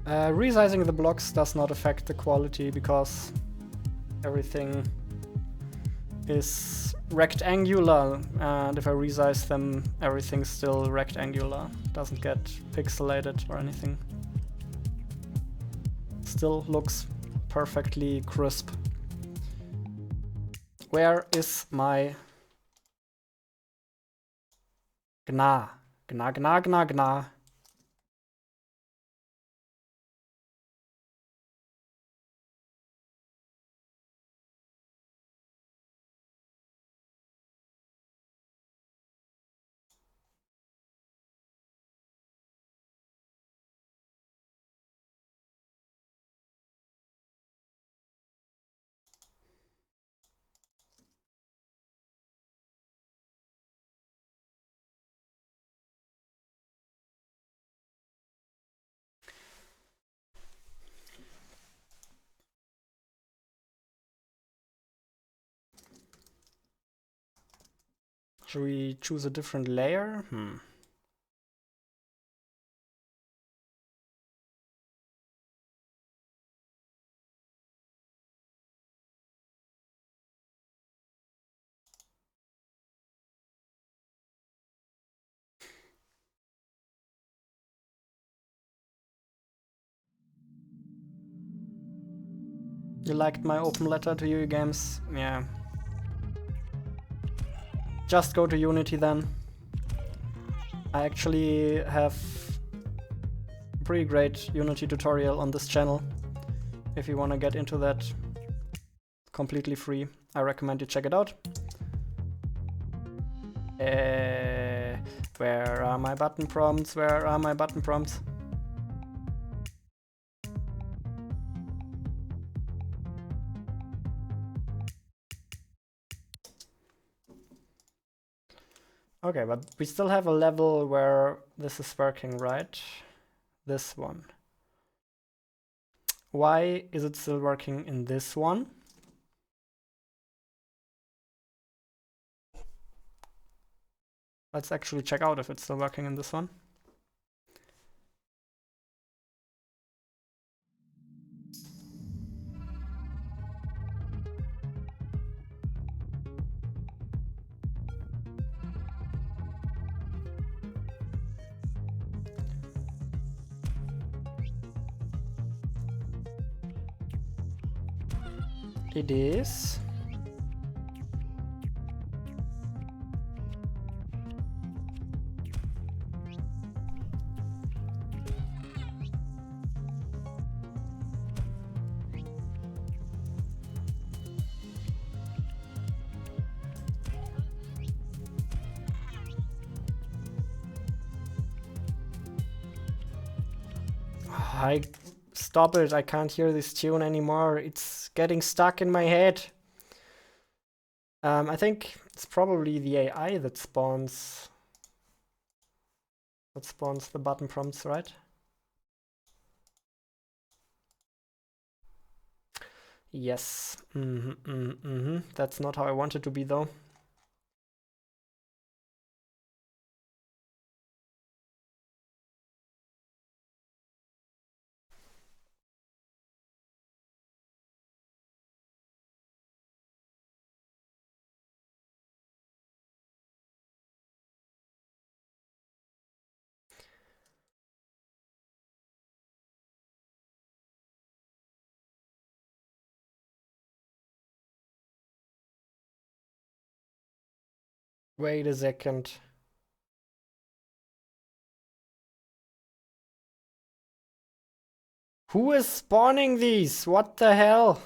Resizing the blocks does not affect the quality because everything is rectangular, and if I resize them, everything's still rectangular. Doesn't get pixelated or anything. Still looks perfectly crisp. Where is my Gna? Gna, gna, gna, gna. Should we choose a different layer? You liked my open letter to you games? Yeah. Just go to Unity then. I actually have a pretty great Unity tutorial on this channel. If you want to get into that, completely free. I recommend you check it out. Where are my button prompts? Where are my button prompts? Okay, but we still have a level where this is working, right? This one. Why is it still working in this one? Let's actually check out if it's still working in this one. It is. Stop it, I can't hear this tune anymore. It's getting stuck in my head. I think it's probably the AI that spawns the button prompts, right? Yes. That's not how I want it to be, though. Wait a second. Who is spawning these? What the hell?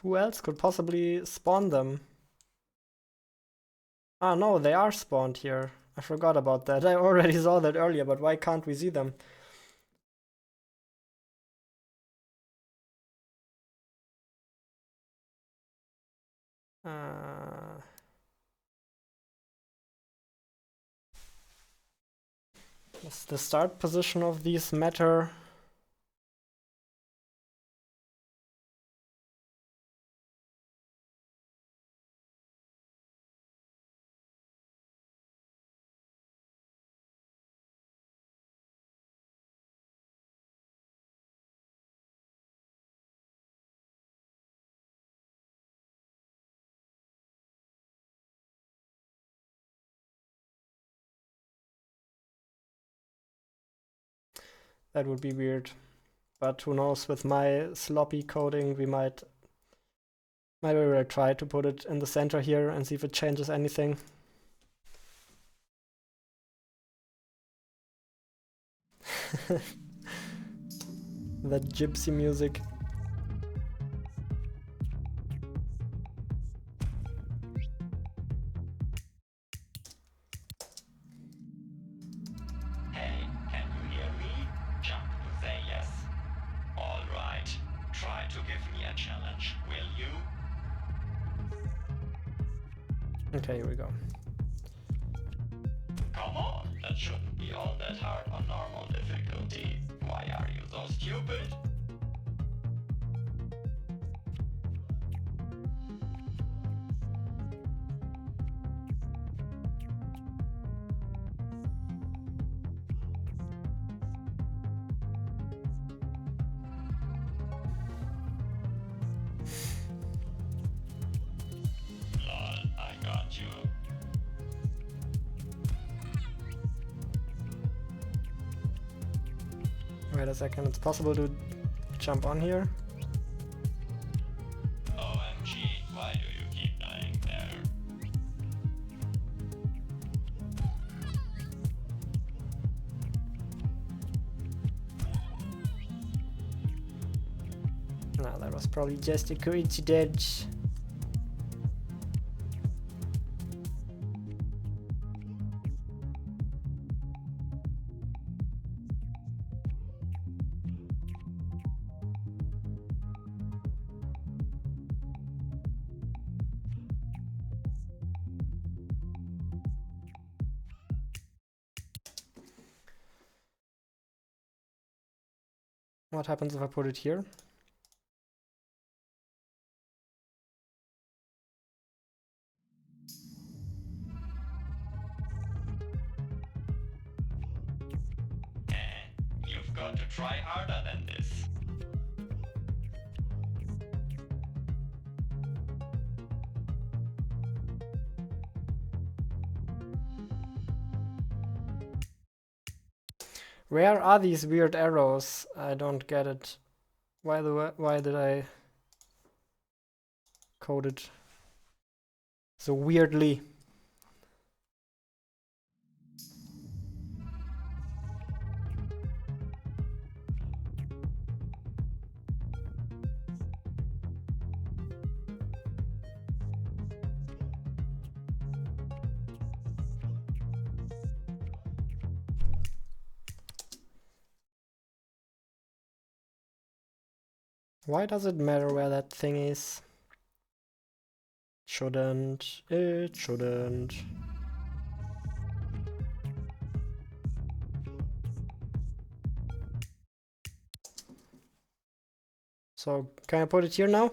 Who else could possibly spawn them? Ah, no, they are spawned here. I forgot about that. I already saw that earlier, but why can't we see them? Does the start position of these matter? That would be weird. But who knows, with my sloppy coding, we might very well try to put it in the center here and see if it changes anything. That gypsy music. Hey, can you hear me? Jump to say yes. All right. Try to give me a challenge, will you? Okay, here we go. Come on, that shouldn't be all that hard on normal difficulty. Why are you so stupid? Wait a second, it's possible to jump on here? OMG, why do you keep dying there? No, that was probably just a coincidence. What happens if I put it here? You've got to try harder than this. Where are these weird arrows? I don't get it. Why did I code it so weirdly? Why does it matter where that thing is? Shouldn't. It shouldn't. So, can I put it here now?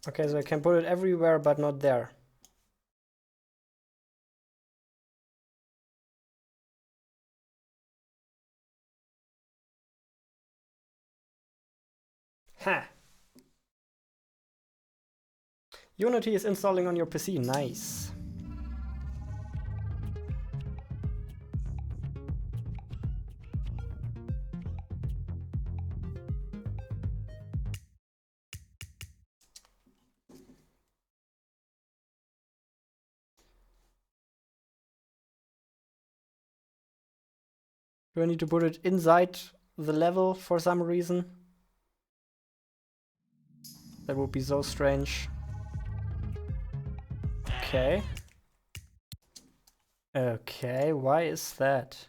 Okay, so I can put it everywhere, but not there. Ha! Unity is installing on your PC. Nice. Do I need to put it inside the level for some reason? That would be so strange. Okay. Okay, why is that?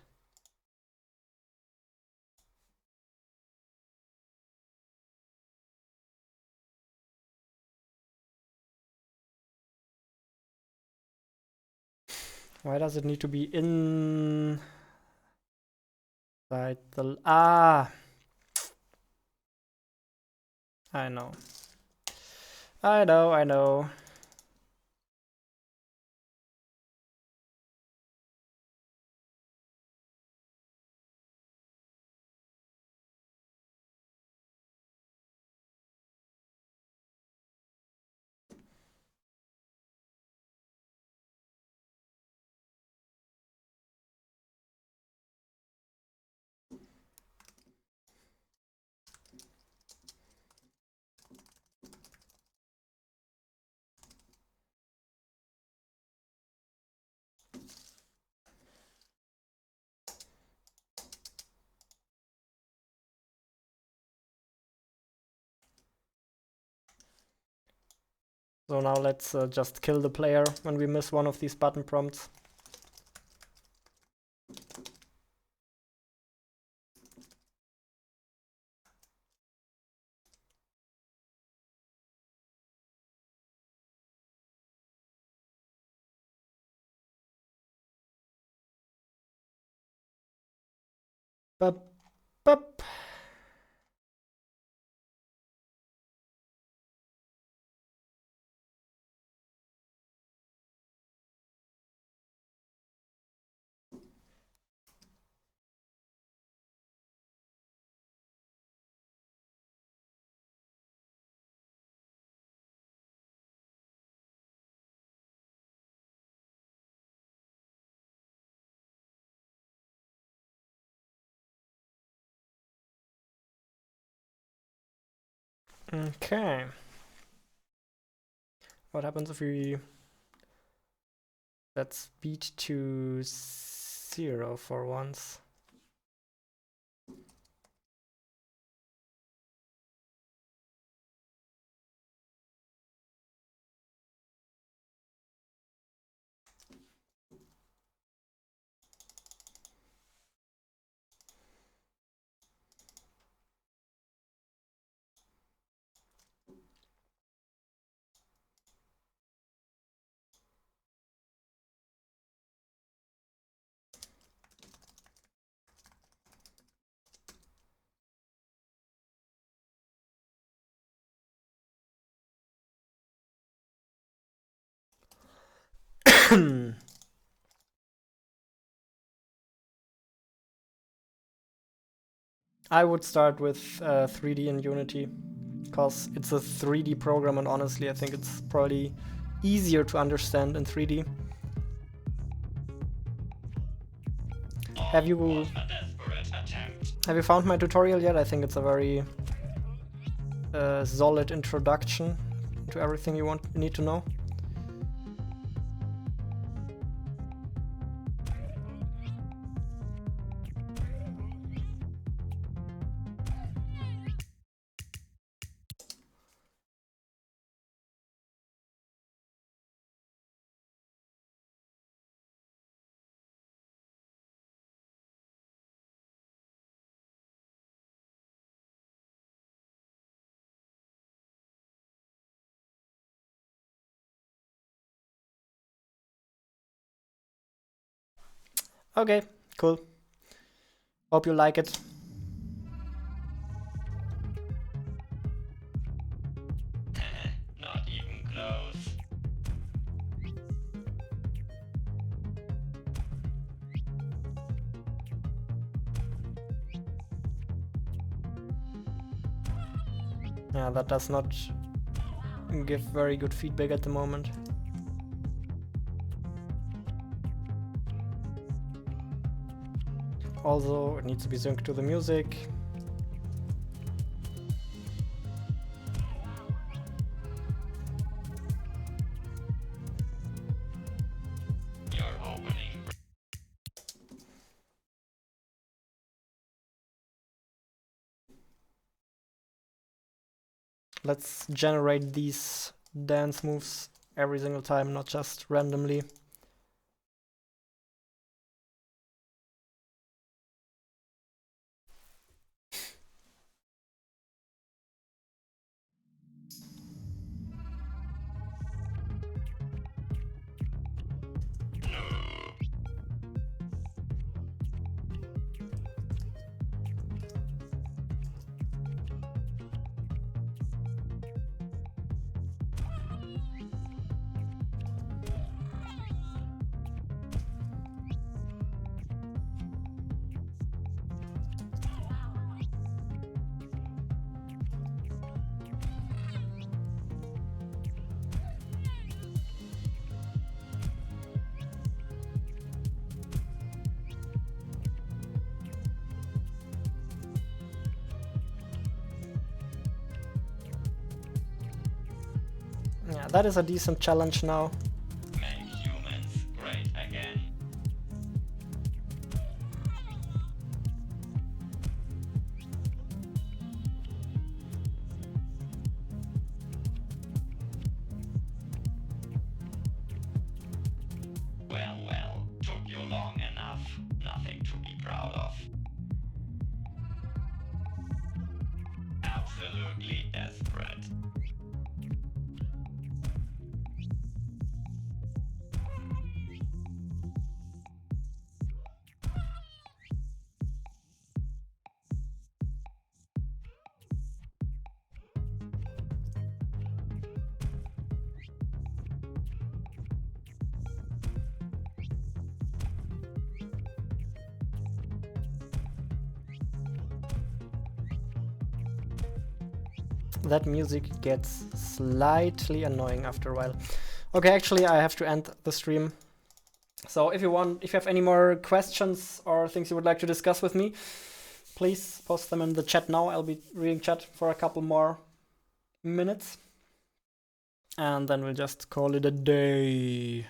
Why does it need to be inside the... Ah! I know. I know. So now let's just kill the player when we miss one of these button prompts. Bup, bup. Okay. What happens if we set speed to 0 for once? I would start with 3D in Unity, because it's a 3D program, and honestly I think it's probably easier to understand in 3D. Have you found my tutorial yet? I think it's a very solid introduction to everything you need to know. Okay, cool. Hope you like it. Not even close. Yeah, that does not give very good feedback at the moment. Also, it needs to be synced to the music. You're opening. Let's generate these dance moves every single time, not just randomly. Yeah, that is a decent challenge now. Make humans great again. Well, took you long enough. Nothing to be proud of. Absolutely desperate. That music gets slightly annoying after a while. Okay, actually I have to end the stream. So if you have any more questions or things you would like to discuss with me, please post them in the chat now. I'll be reading chat for a couple more minutes. And then we'll just call it a day.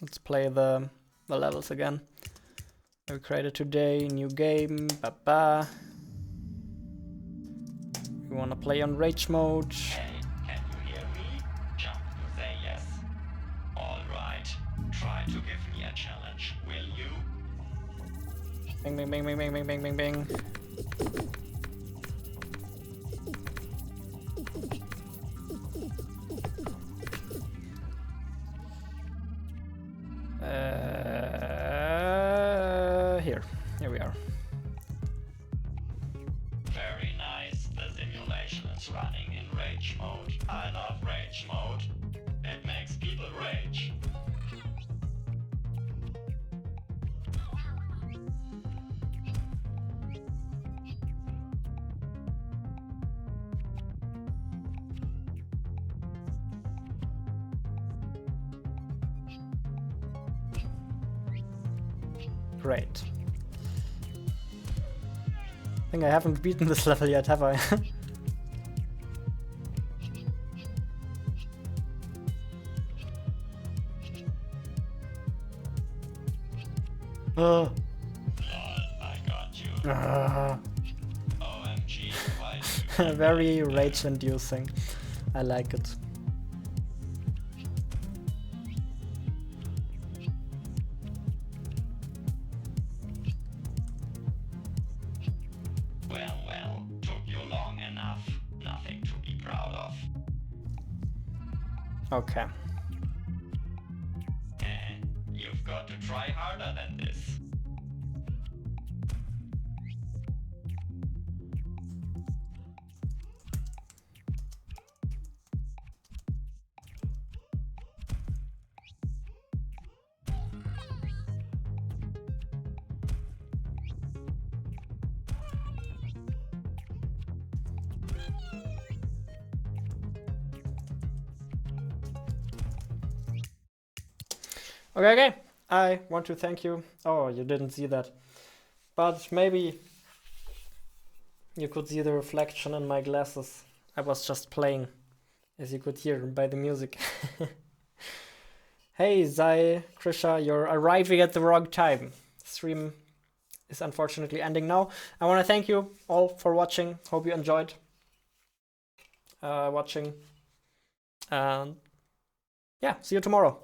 Let's play the levels again. We created today, new game, ba-ba. We wanna play on rage mode. Hey, can you hear me? Jump to say yes. Alright, try to give me a challenge, will you? Bing, bing, bing, bing, bing, bing, bing, bing, bing. Here we are. Very nice. The simulation is running in rage mode. I love rage mode. It makes people rage. Great. I think I haven't beaten this level yet, have I? Lol, I got you. OMG, why do you Very rage-inducing. I like it. Well, took you long enough. Nothing to be proud of. Okay. You've got to try harder than this. Okay. I want to thank you. Oh, you didn't see that. But maybe you could see the reflection in my glasses. I was just playing, as you could hear by the music. Hey, Zai, Krisha, you're arriving at the wrong time. Stream is unfortunately ending now. I want to thank you all for watching. Hope you enjoyed watching. And yeah, see you tomorrow.